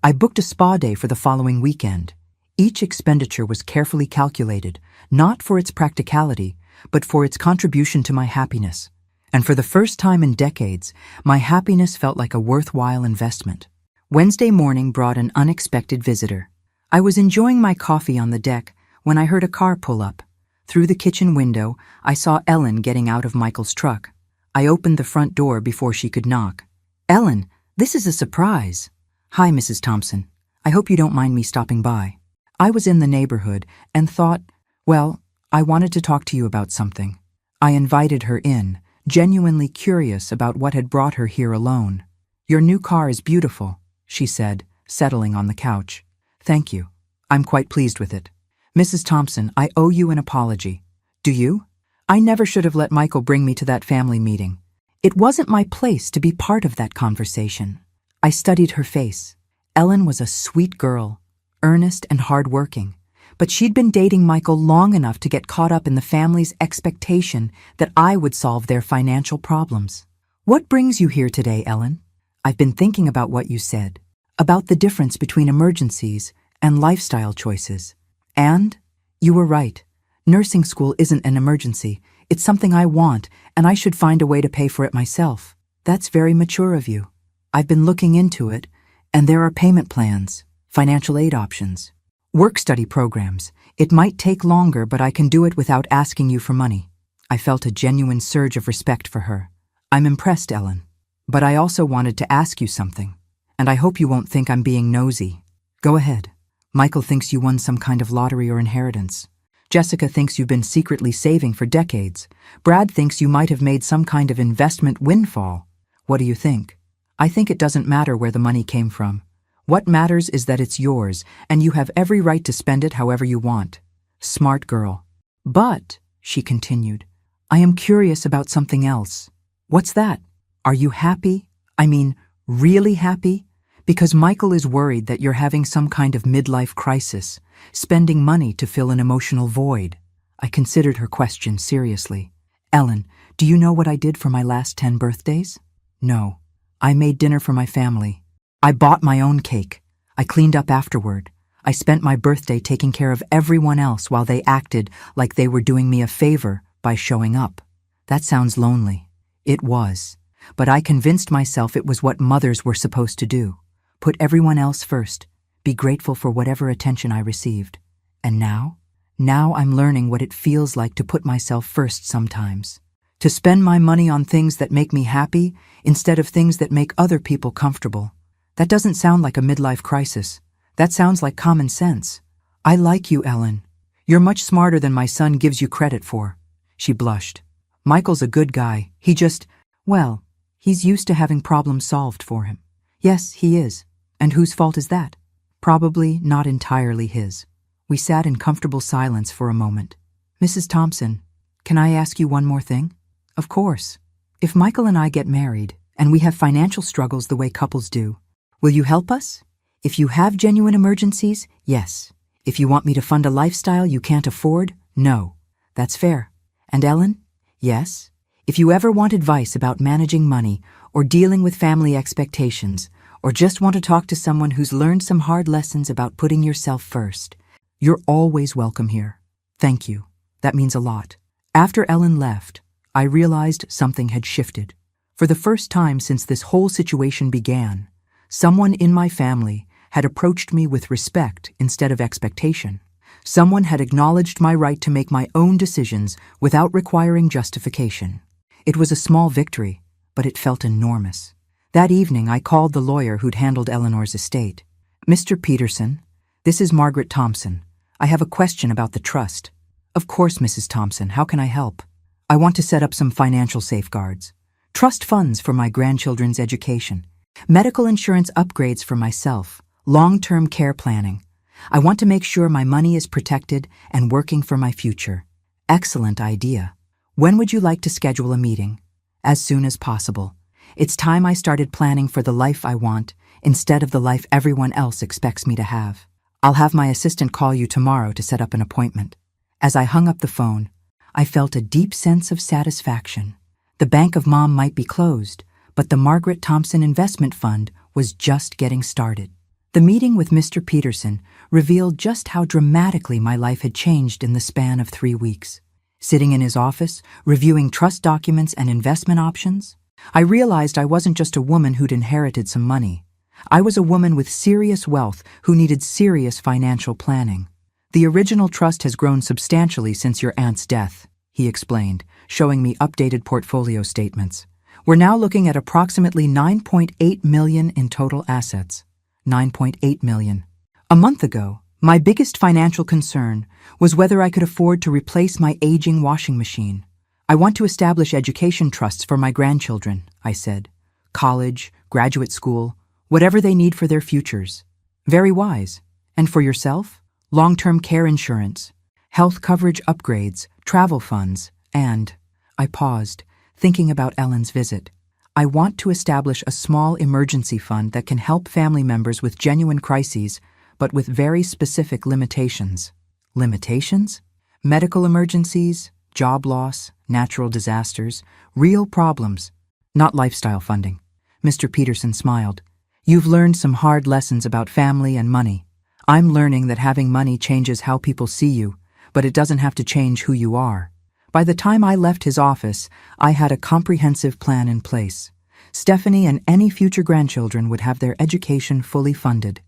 I booked a spa day for the following weekend. Each expenditure was carefully calculated, not for its practicality, but for its contribution to my happiness. And for the first time in decades, my happiness felt like a worthwhile investment. Wednesday morning brought an unexpected visitor. I was enjoying my coffee on the deck when I heard a car pull up. Through the kitchen window, I saw Ellen getting out of Michael's truck. I opened the front door before she could knock. "Ellen, this is a surprise." "Hi, Mrs. Thompson. I hope you don't mind me stopping by." I was in the neighborhood and thought, well, I wanted to talk to you about something. I invited her in, genuinely curious about what had brought her here alone. "Your new car is beautiful," she said, settling on the couch. "Thank you. I'm quite pleased with it. Mrs. Thompson, I owe you an apology." "Do you?" "I never should have let Michael bring me to that family meeting. It wasn't my place to be part of that conversation." I studied her face. Ellen was a sweet girl, earnest and hard-working, but she'd been dating Michael long enough to get caught up in the family's expectation that I would solve their financial problems. "What brings you here today, Ellen?" "I've been thinking about what you said, about the difference between emergencies and lifestyle choices. And you were right. Nursing school isn't an emergency. It's something I want, and I should find a way to pay for it myself." "That's very mature of you. I've been looking into it, and there are payment plans, financial aid options, work-study programs. It might take longer, but I can do it without asking you for money." I felt a genuine surge of respect for her. "I'm impressed, Ellen. But I also wanted to ask you something, and I hope you won't think I'm being nosy." "Go ahead." "Michael thinks you won some kind of lottery or inheritance. Jessica thinks you've been secretly saving for decades. Brad thinks you might have made some kind of investment windfall. What do you think?" "I think it doesn't matter where the money came from. What matters is that it's yours, and you have every right to spend it however you want." "Smart girl." "But," she continued, "I am curious about something else." "What's that?" "Are you happy? I mean, really happy? Because Michael is worried that you're having some kind of midlife crisis, spending money to fill an emotional void." I considered her question seriously. "Ellen, do you know what I did for my last 10 birthdays?" "No. I made dinner for my family. I bought my own cake. I cleaned up afterward. I spent my birthday taking care of everyone else while they acted like they were doing me a favor by showing up." "That sounds lonely." It was. But I convinced myself it was what mothers were supposed to do. Put everyone else first. Be grateful for whatever attention I received. And now? Now I'm learning what it feels like to put myself first sometimes. To spend my money on things that make me happy instead of things that make other people comfortable. That doesn't sound like a midlife crisis. That sounds like common sense. "I like you, Ellen. You're much smarter than my son gives you credit for." She blushed. "Michael's a good guy. Well, he's used to having problems solved for him." "Yes, he is. And whose fault is that?" "Probably not entirely his." We sat in comfortable silence for a moment. "Mrs. Thompson, can I ask you one more thing?" "Of course. If Michael and I get married, and we have financial struggles the way couples do, will you help us? If you have genuine emergencies, yes. If you want me to fund a lifestyle you can't afford, no. That's fair. And Ellen? Yes. If you ever want advice about managing money or dealing with family expectations, or just want to talk to someone who's learned some hard lessons about putting yourself first, you're always welcome here. Thank you. That means a lot." After Ellen left, I realized something had shifted. For the first time since this whole situation began, someone in my family had approached me with respect instead of expectation. Someone had acknowledged my right to make my own decisions without requiring justification. It was a small victory, but it felt enormous. That evening, I called the lawyer who'd handled Eleanor's estate. "Mr. Peterson, this is Margaret Thompson. I have a question about the trust." "Of course, Mrs. Thompson. How can I help?" "I want to set up some financial safeguards. Trust funds for my grandchildren's education. Medical insurance upgrades for myself. Long-term care planning. I want to make sure my money is protected and working for my future." "Excellent idea. When would you like to schedule a meeting?" "As soon as possible. It's time I started planning for the life I want instead of the life everyone else expects me to have. I'll have my assistant call you tomorrow to set up an appointment." As I hung up the phone, I felt a deep sense of satisfaction. The bank of Mom might be closed, but the Margaret Thompson Investment Fund was just getting started. The meeting with Mr. Peterson revealed just how dramatically my life had changed in the span of 3 weeks. Sitting in his office, reviewing trust documents and investment options, I realized I wasn't just a woman who'd inherited some money. I was a woman with serious wealth who needed serious financial planning. The original trust has grown substantially since your aunt's death, he explained, showing me updated portfolio statements. We're now looking at approximately $9.8 million in total assets. $9.8 million. A month ago, my biggest financial concern was whether I could afford to replace my aging washing machine. I want to establish education trusts for my grandchildren, I said. College, graduate school, whatever they need for their futures. Very wise. And for yourself? Long-term care insurance, health coverage upgrades, travel funds, and... I paused, thinking about Ellen's visit. I want to establish a small emergency fund that can help family members with genuine crises, but with very specific limitations. Limitations? Medical emergencies, job loss, natural disasters, real problems, not lifestyle funding. Mr. Peterson smiled. You've learned some hard lessons about family and money. I'm learning that having money changes how people see you, but it doesn't have to change who you are. By the time I left his office, I had a comprehensive plan in place. Stephanie and any future grandchildren would have their education fully funded.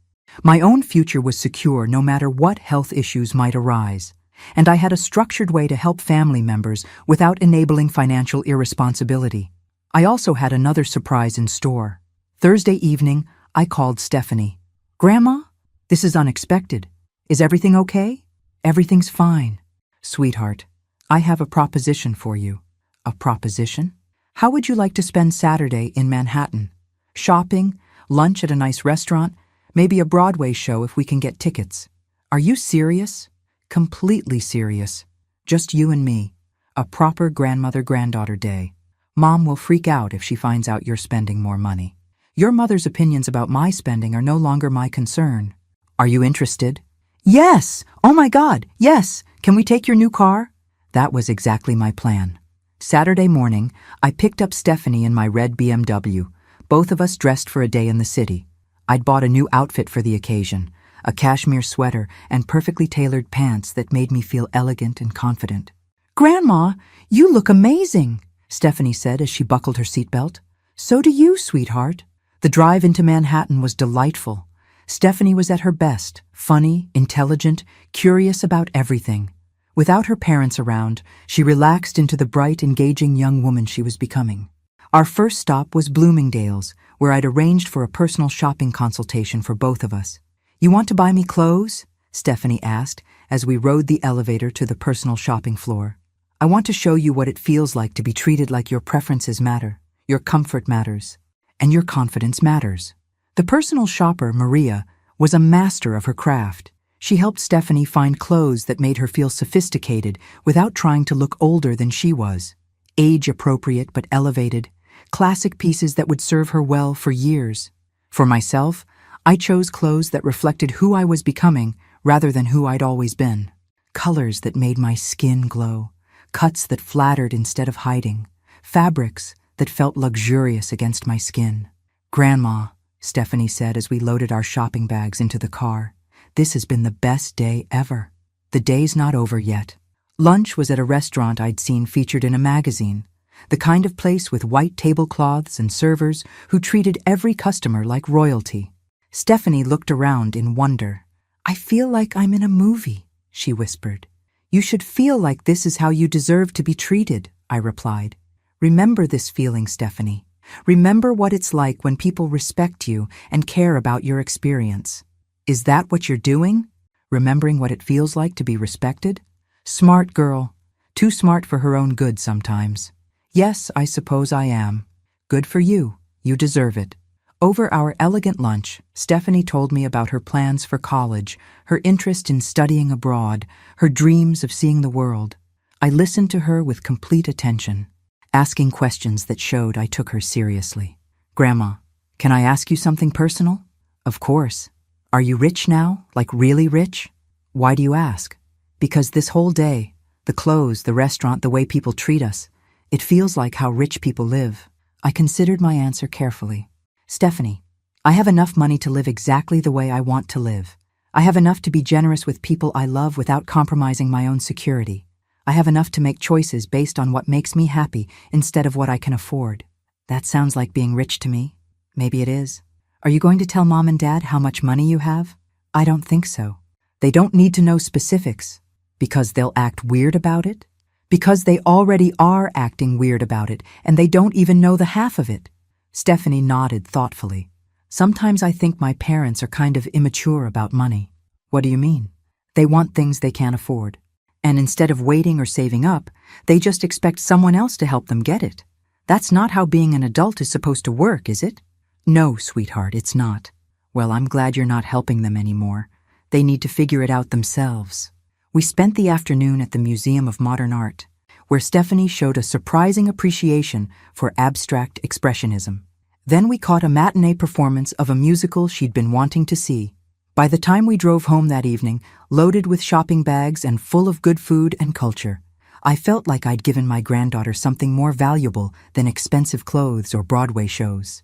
My own future was secure no matter what health issues might arise, and I had a structured way to help family members without enabling financial irresponsibility. I also had another surprise in store. Thursday evening, I called Stephanie. Grandma? This is unexpected. Is everything okay? Everything's fine. Sweetheart, I have a proposition for you. A proposition? How would you like to spend Saturday in Manhattan? Shopping, lunch at a nice restaurant, maybe a Broadway show if we can get tickets. Are you serious? Completely serious. Just you and me. A proper grandmother-granddaughter day. Mom will freak out if she finds out you're spending more money. Your mother's opinions about my spending are no longer my concern. Are you interested? Yes! Oh my God, yes! Can we take your new car? That was exactly my plan. Saturday morning, I picked up Stephanie in my red BMW, both of us dressed for a day in the city. I'd bought a new outfit for the occasion, a cashmere sweater and perfectly tailored pants that made me feel elegant and confident. Grandma, you look amazing, Stephanie said as she buckled her seatbelt. So do you, sweetheart. The drive into Manhattan was delightful. Stephanie was at her best, funny, intelligent, curious about everything. Without her parents around, she relaxed into the bright, engaging young woman she was becoming. Our first stop was Bloomingdale's, where I'd arranged for a personal shopping consultation for both of us. You want to buy me clothes? Stephanie asked as we rode the elevator to the personal shopping floor. I want to show you what it feels like to be treated like your preferences matter, your comfort matters, and your confidence matters. The personal shopper, Maria, was a master of her craft. She helped Stephanie find clothes that made her feel sophisticated without trying to look older than she was. Age-appropriate but elevated, classic pieces that would serve her well for years. For myself, I chose clothes that reflected who I was becoming rather than who I'd always been. Colors that made my skin glow, cuts that flattered instead of hiding, fabrics that felt luxurious against my skin. Grandma, Stephanie said as we loaded our shopping bags into the car, this has been the best day ever. The day's not over yet. Lunch was at a restaurant I'd seen featured in a magazine, the kind of place with white tablecloths and servers who treated every customer like royalty. Stephanie looked around in wonder. I feel like I'm in a movie, she whispered. You should feel like this is how you deserve to be treated, I replied. Remember this feeling, Stephanie. Remember what it's like when people respect you and care about your experience. Is that what you're doing? Remembering what it feels like to be respected? Smart girl. Too smart for her own good sometimes. Yes, I suppose I am. Good for you. You deserve it. Over our elegant lunch, Stephanie told me about her plans for college, her interest in studying abroad, her dreams of seeing the world. I listened to her with complete attention, asking questions that showed I took her seriously. Grandma, can I ask you something personal? Of course. Are you rich now? Like really rich? Why do you ask? Because this whole day, the clothes, the restaurant, the way people treat us, it feels like how rich people live. I considered my answer carefully. Stephanie, I have enough money to live exactly the way I want to live. I have enough to be generous with people I love without compromising my own security. I have enough to make choices based on what makes me happy instead of what I can afford. That sounds like being rich to me. Maybe it is. Are you going to tell Mom and Dad how much money you have? I don't think so. They don't need to know specifics. Because they'll act weird about it? Because they already are acting weird about it, and they don't even know the half of it. Stephanie nodded thoughtfully. Sometimes I think my parents are kind of immature about money. What do you mean? They want things they can't afford. And instead of waiting or saving up, they just expect someone else to help them get it. That's not how being an adult is supposed to work, is it? No, sweetheart, it's not. Well, I'm glad you're not helping them anymore. They need to figure it out themselves. We spent the afternoon at the Museum of Modern Art, where Stephanie showed a surprising appreciation for abstract expressionism. Then we caught a matinee performance of a musical she'd been wanting to see. By the time we drove home that evening, loaded with shopping bags and full of good food and culture, I felt like I'd given my granddaughter something more valuable than expensive clothes or Broadway shows.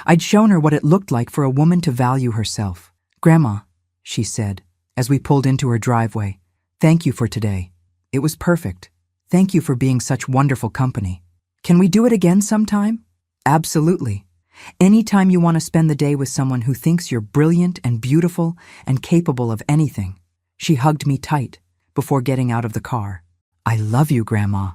I'd shown her what it looked like for a woman to value herself. "Grandma," she said, as we pulled into her driveway, "thank you for today. It was perfect. Thank you for being such wonderful company. Can we do it again sometime?" "Absolutely. Anytime you want to spend the day with someone who thinks you're brilliant and beautiful and capable of anything." She hugged me tight before getting out of the car. "I love you, Grandma."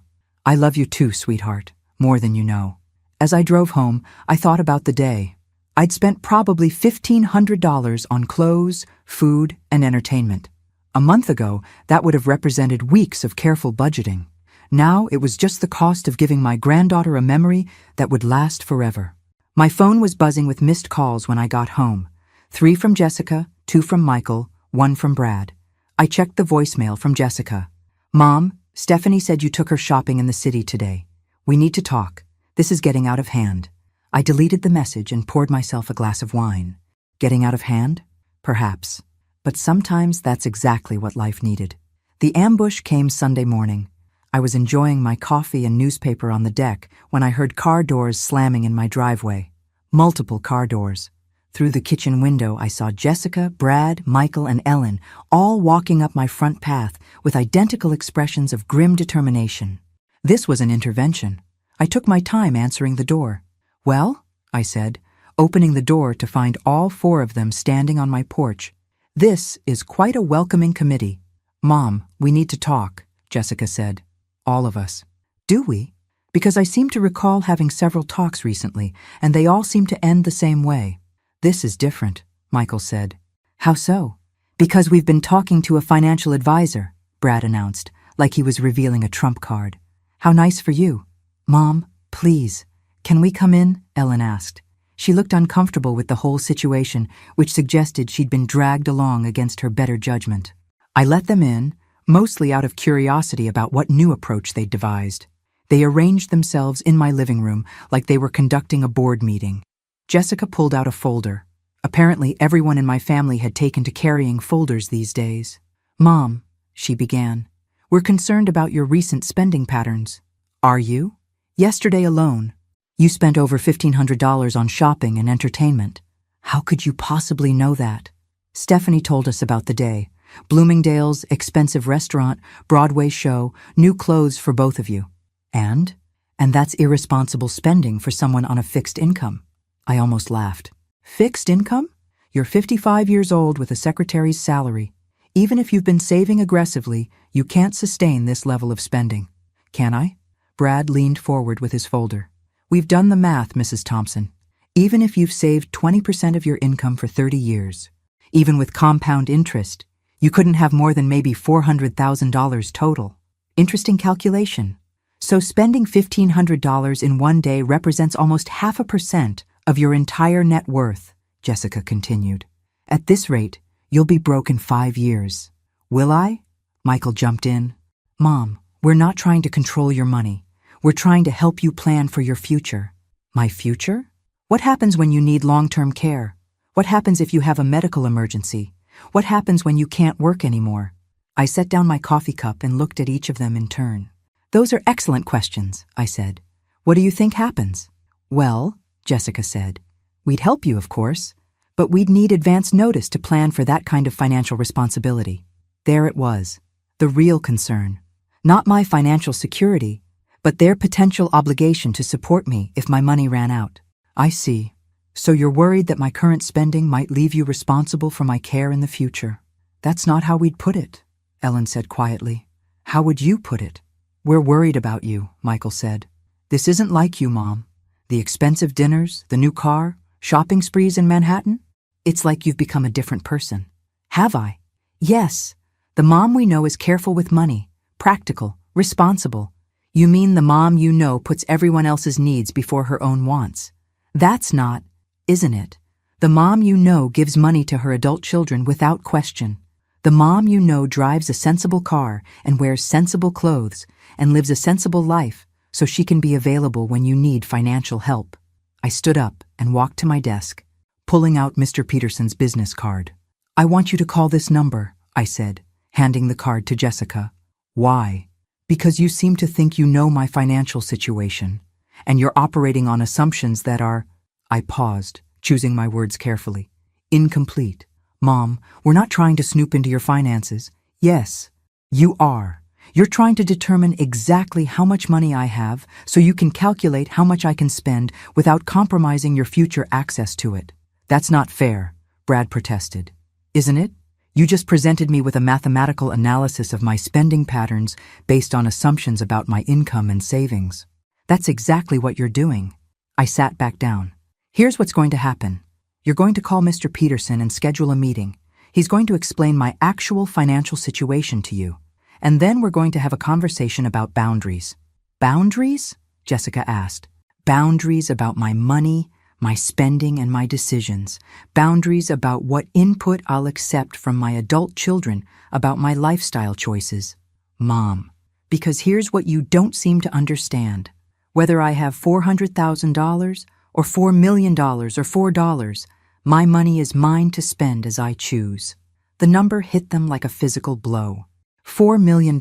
"I love you too, sweetheart, more than you know." As I drove home, I thought about the day. I'd spent probably $1,500 on clothes, food, and entertainment. A month ago, that would have represented weeks of careful budgeting. Now it was just the cost of giving my granddaughter a memory that would last forever. My phone was buzzing with missed calls when I got home. 3 from Jessica, 2 from Michael, 1 from Brad. I checked the voicemail from Jessica. "Mom, Stephanie said you took her shopping in the city today. We need to talk. This is getting out of hand." I deleted the message and poured myself a glass of wine. Getting out of hand? Perhaps. But sometimes that's exactly what life needed. The ambush came Sunday morning. I was enjoying my coffee and newspaper on the deck when I heard car doors slamming in my driveway. Multiple car doors. Through the kitchen window, I saw Jessica, Brad, Michael, and Ellen all walking up my front path with identical expressions of grim determination. This was an intervention. I took my time answering the door. "Well?" I said, opening the door to find all 4 of them standing on my porch. "This is quite a welcoming committee." "Mom, we need to talk," Jessica said. "All of us." "Do we?" Because I seem to recall having several talks recently, and they all seem to end the same way. "This is different," Michael said. "How so?" "Because we've been talking to a financial advisor," Brad announced, like he was revealing a trump card. "How nice for you." "Mom, please, can we come in?" Ellen asked. She looked uncomfortable with the whole situation, which suggested she'd been dragged along against her better judgment. I let them in, mostly out of curiosity about what new approach they'd devised. They arranged themselves in my living room like they were conducting a board meeting. Jessica pulled out a folder. Apparently everyone in my family had taken to carrying folders these days. "Mom," she began, "we're concerned about your recent spending patterns." "Are you?" "Yesterday alone, you spent over $1,500 on shopping and entertainment." "How could you possibly know that?" Stephanie told us about the day. Bloomingdale's, expensive restaurant, Broadway show, new clothes for both of you. And that's irresponsible spending for someone on a fixed income. I almost laughed. "Fixed income? You're 55 years old with a secretary's salary. Even if you've been saving aggressively, you can't sustain this level of spending." "Can I?" Brad leaned forward with his folder. "We've done the math, Mrs. Thompson. Even if you've saved 20% of your income for 30 years, even with compound interest, you couldn't have more than maybe $400,000 total. Interesting calculation. So spending $1,500 in one day represents almost 0.5% of your entire net worth," Jessica continued. "At this rate, you'll be broke in 5 years." "Will I?" Michael jumped in. "Mom, we're not trying to control your money. We're trying to help you plan for your future." "My future? What happens when you need long-term care? What happens if you have a medical emergency? What happens when you can't work anymore?" I set down my coffee cup and looked at each of them in turn. Those are excellent questions, I said. What do you think happens? Well, Jessica said, we'd help you, of course, but we'd need advance notice to plan for that kind of financial responsibility. There it was, the real concern. Not my financial security, but their potential obligation to support me if my money ran out. I see. So you're worried that my current spending might leave you responsible for my care in the future. That's not how we'd put it, Ellen said quietly. How would you put it? We're worried about you, Michael said. This isn't like you, Mom. The expensive dinners, the new car, shopping sprees in Manhattan? It's like you've become a different person. Have I? Yes. The mom we know is careful with money, practical, responsible. You mean the mom you know puts everyone else's needs before her own wants. That's not, isn't it? The mom you know gives money to her adult children without question. The mom you know drives a sensible car and wears sensible clothes and lives a sensible life so she can be available when you need financial help. I stood up and walked to my desk, pulling out Mr. Peterson's business card. I want you to call this number, I said, handing the card to Jessica. Why? Because you seem to think you know my financial situation, and you're operating on assumptions that are, I paused, choosing my words carefully, incomplete. Mom, we're not trying to snoop into your finances. Yes, you are. You're trying to determine exactly how much money I have so you can calculate how much I can spend without compromising your future access to it. That's not fair, Brad protested. Isn't it? You just presented me with a mathematical analysis of my spending patterns based on assumptions about my income and savings. That's exactly what you're doing. I sat back down. Here's what's going to happen. You're going to call Mr. Peterson and schedule a meeting. He's going to explain my actual financial situation to you. And then we're going to have a conversation about boundaries. Boundaries? Jessica asked. Boundaries about my money, my spending, and my decisions. Boundaries about what input I'll accept from my adult children about my lifestyle choices. Mom, because here's what you don't seem to understand. Whether I have $400,000 or $4 million or $4, my money is mine to spend as I choose. The number hit them like a physical blow. $4 million.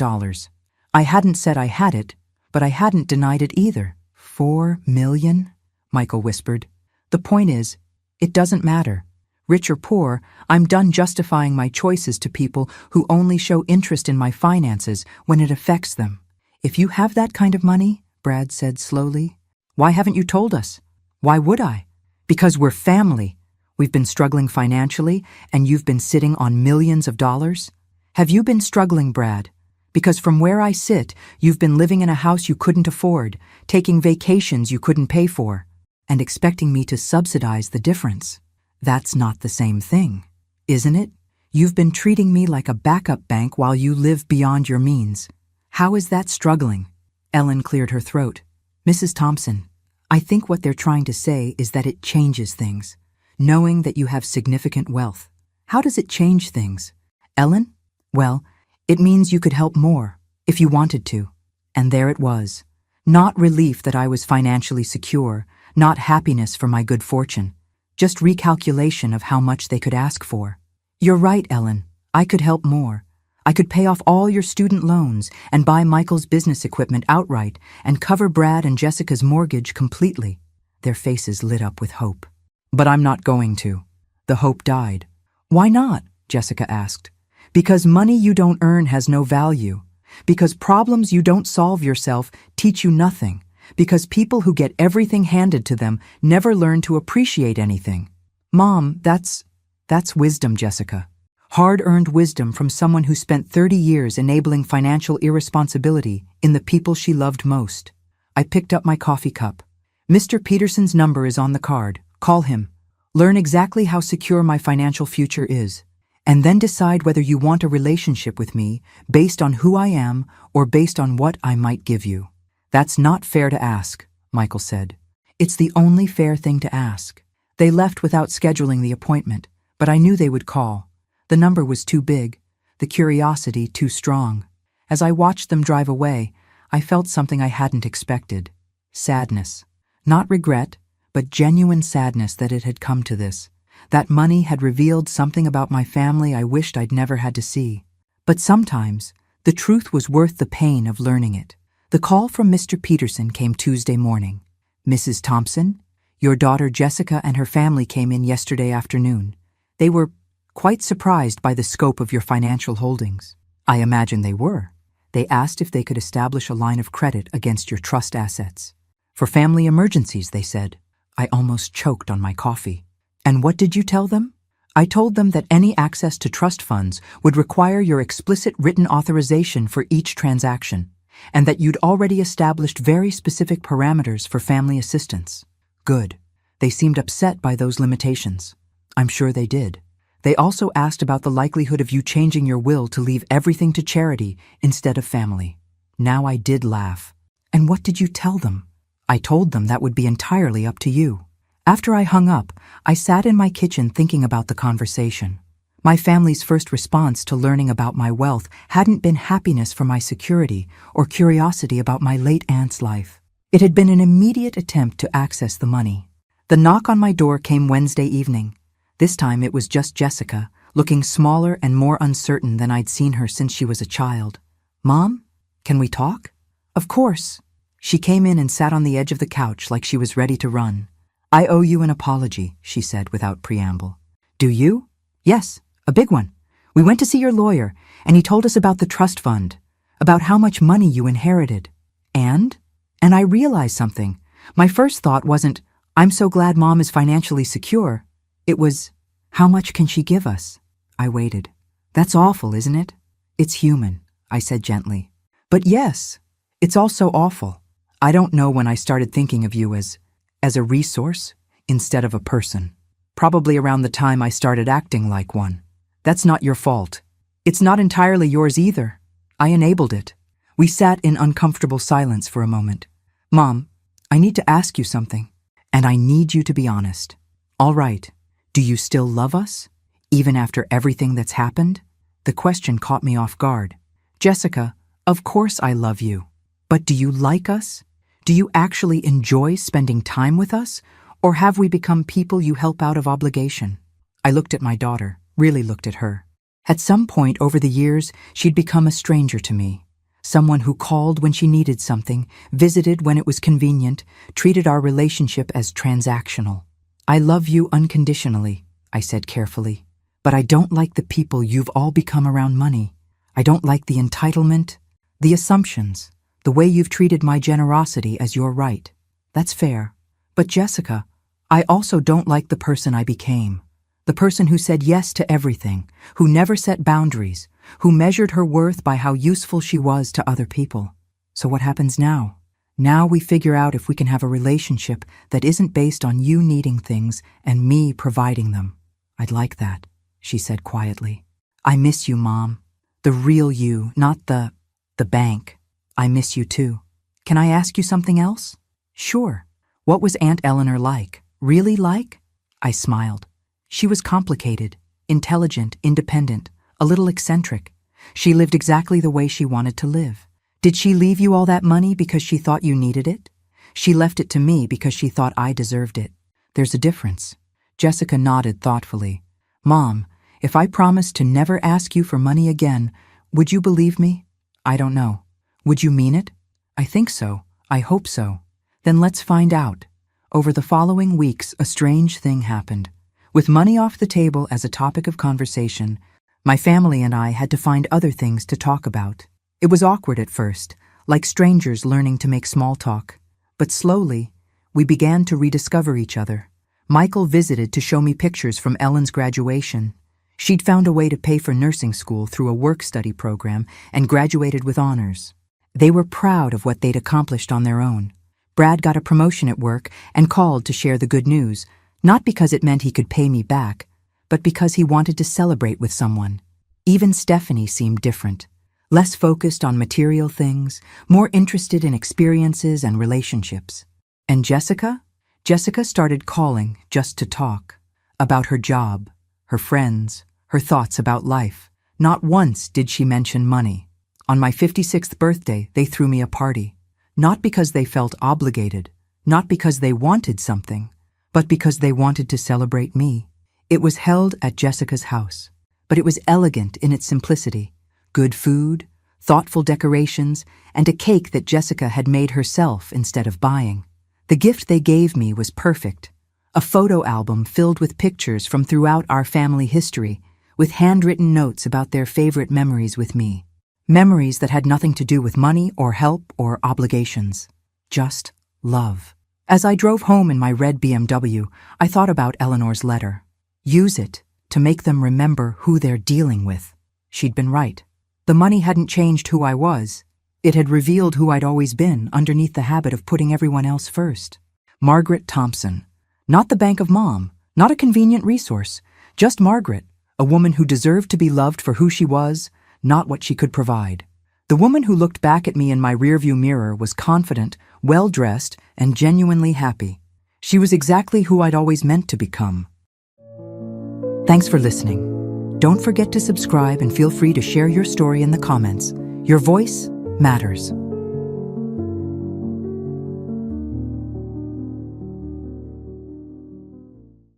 I hadn't said I had it, but I hadn't denied it either. 4 million? Michael whispered. The point is, it doesn't matter. Rich or poor, I'm done justifying my choices to people who only show interest in my finances when it affects them. If you have that kind of money, Brad said slowly, why haven't you told us? Why would I? Because we're family. We've been struggling financially, and you've been sitting on millions of dollars. Have you been struggling, Brad? Because from where I sit, you've been living in a house you couldn't afford, taking vacations you couldn't pay for, and expecting me to subsidize the difference. That's not the same thing, isn't it? You've been treating me like a backup bank while you live beyond your means. How is that struggling? Ellen cleared her throat. Mrs. Thompson, I think what they're trying to say is that it changes things. Knowing that you have significant wealth. How does it change things? Ellen? Well, it means you could help more, if you wanted to. And there it was. Not relief that I was financially secure, not happiness for my good fortune, just recalculation of how much they could ask for. You're right, Ellen. I could help more. I could pay off all your student loans and buy Michael's business equipment outright and cover Brad and Jessica's mortgage completely. Their faces lit up with hope. But I'm not going to. The hope died. Why not? Jessica asked. Because money you don't earn has no value. Because problems you don't solve yourself teach you nothing. Because people who get everything handed to them never learn to appreciate anything. Mom, that's wisdom, Jessica. Hard-earned wisdom from someone who spent 30 years enabling financial irresponsibility in the people she loved most. I picked up my coffee cup. Mr. Peterson's number is on the card. Call him. Learn exactly how secure my financial future is. And then decide whether you want a relationship with me based on who I am or based on what I might give you. That's not fair to ask, Michael said. It's the only fair thing to ask. They left without scheduling the appointment, but I knew they would call. The number was too big, the curiosity too strong. As I watched them drive away, I felt something I hadn't expected. Sadness. Not regret, but genuine sadness that it had come to this. That money had revealed something about my family I wished I'd never had to see. But sometimes, the truth was worth the pain of learning it. The call from Mr. Peterson came Tuesday morning. "Mrs. Thompson, your daughter Jessica and her family came in yesterday afternoon. They were quite surprised by the scope of your financial holdings." I imagine they were. They asked if they could establish a line of credit against your trust assets. "For family emergencies," they said. I almost choked on my coffee. "And what did you tell them?" "I told them that any access to trust funds would require your explicit written authorization for each transaction, and that you'd already established very specific parameters for family assistance." Good. They seemed upset by those limitations. I'm sure they did. They also asked about the likelihood of you changing your will to leave everything to charity instead of family. Now I did laugh. "And what did you tell them?" "I told them that would be entirely up to you." After I hung up, I sat in my kitchen thinking about the conversation. My family's first response to learning about my wealth hadn't been happiness for my security or curiosity about my late aunt's life. It had been an immediate attempt to access the money. The knock on my door came Wednesday evening. This time it was just Jessica, looking smaller and more uncertain than I'd seen her since she was a child. "Mom, can we talk?" "Of course." She came in and sat on the edge of the couch like she was ready to run. "I owe you an apology," she said without preamble. "Do you?" "Yes, a big one. We went to see your lawyer, and he told us about the trust fund, about how much money you inherited. And I realized something. My first thought wasn't, 'I'm so glad Mom is financially secure.' It was, 'How much can she give us?'" I waited. "That's awful, isn't it?" "It's human," I said gently. "But yes, it's also awful. I don't know when I started thinking of you as a resource instead of a person. Probably around the time I started acting like one. That's not your fault. It's not entirely yours either. I enabled it." We sat in uncomfortable silence for a moment. "Mom, I need to ask you something, and I need you to be honest." "All right. Do you still love us, even after everything that's happened?" The question caught me off guard. "Jessica, of course I love you. But do you like us? Do you actually enjoy spending time with us, or have we become people you help out of obligation?" I looked at my daughter, really looked at her. At some point over the years, she'd become a stranger to me. Someone who called when she needed something, visited when it was convenient, treated our relationship as transactional. "I love you unconditionally," I said carefully, "but I don't like the people you've all become around money. I don't like the entitlement, the assumptions, the way you've treated my generosity as your right. That's fair. But Jessica, I also don't like the person I became. The person who said yes to everything, who never set boundaries, who measured her worth by how useful she was to other people. So what happens now? Now we figure out if we can have a relationship that isn't based on you needing things and me providing them." "I'd like that," she said quietly. "I miss you, Mom. The real you, not the bank. I miss you too. Can I ask you something else?" "Sure. What was Aunt Eleanor like? Really like?" I smiled. "She was complicated, intelligent, independent, a little eccentric. She lived exactly the way she wanted to live. Did she leave you all that money because she thought you needed it? She left it to me because she thought I deserved it. There's a difference." Jessica nodded thoughtfully. "Mom, if I promised to never ask you for money again, would you believe me?" "I don't know. Would you mean it?" "I think so. I hope so." "Then let's find out." Over the following weeks, a strange thing happened. With money off the table as a topic of conversation, my family and I had to find other things to talk about. It was awkward at first, like strangers learning to make small talk. But slowly, we began to rediscover each other. Michael visited to show me pictures from Ellen's graduation. She'd found a way to pay for nursing school through a work-study program and graduated with honors. They were proud of what they'd accomplished on their own. Brad got a promotion at work and called to share the good news, not because it meant he could pay me back, but because he wanted to celebrate with someone. Even Stephanie seemed different, less focused on material things, more interested in experiences and relationships. And Jessica? Jessica started calling just to talk. About her job, her friends, her thoughts about life. Not once did she mention money. On my 56th birthday, they threw me a party. Not because they felt obligated, not because they wanted something, but because they wanted to celebrate me. It was held at Jessica's house, but it was elegant in its simplicity. good food, thoughtful decorations, and a cake that Jessica had made herself instead of buying. The gift they gave me was perfect. A photo album filled with pictures from throughout our family history, with handwritten notes about their favorite memories with me. Memories that had nothing to do with money or help or obligations. Just love. As I drove home in my red BMW, I thought about Eleanor's letter. Use it to make them remember who they're dealing with. She'd been right. The money hadn't changed who I was. It had revealed who I'd always been underneath the habit of putting everyone else first. Margaret Thompson. Not the bank of mom, not a convenient resource, just Margaret, a woman who deserved to be loved for who she was, not what she could provide. The woman who looked back at me in my rearview mirror was confident, well-dressed, and genuinely happy. She was exactly who I'd always meant to become. Thanks for listening. Don't forget to subscribe and feel free to share your story in the comments. Your voice matters.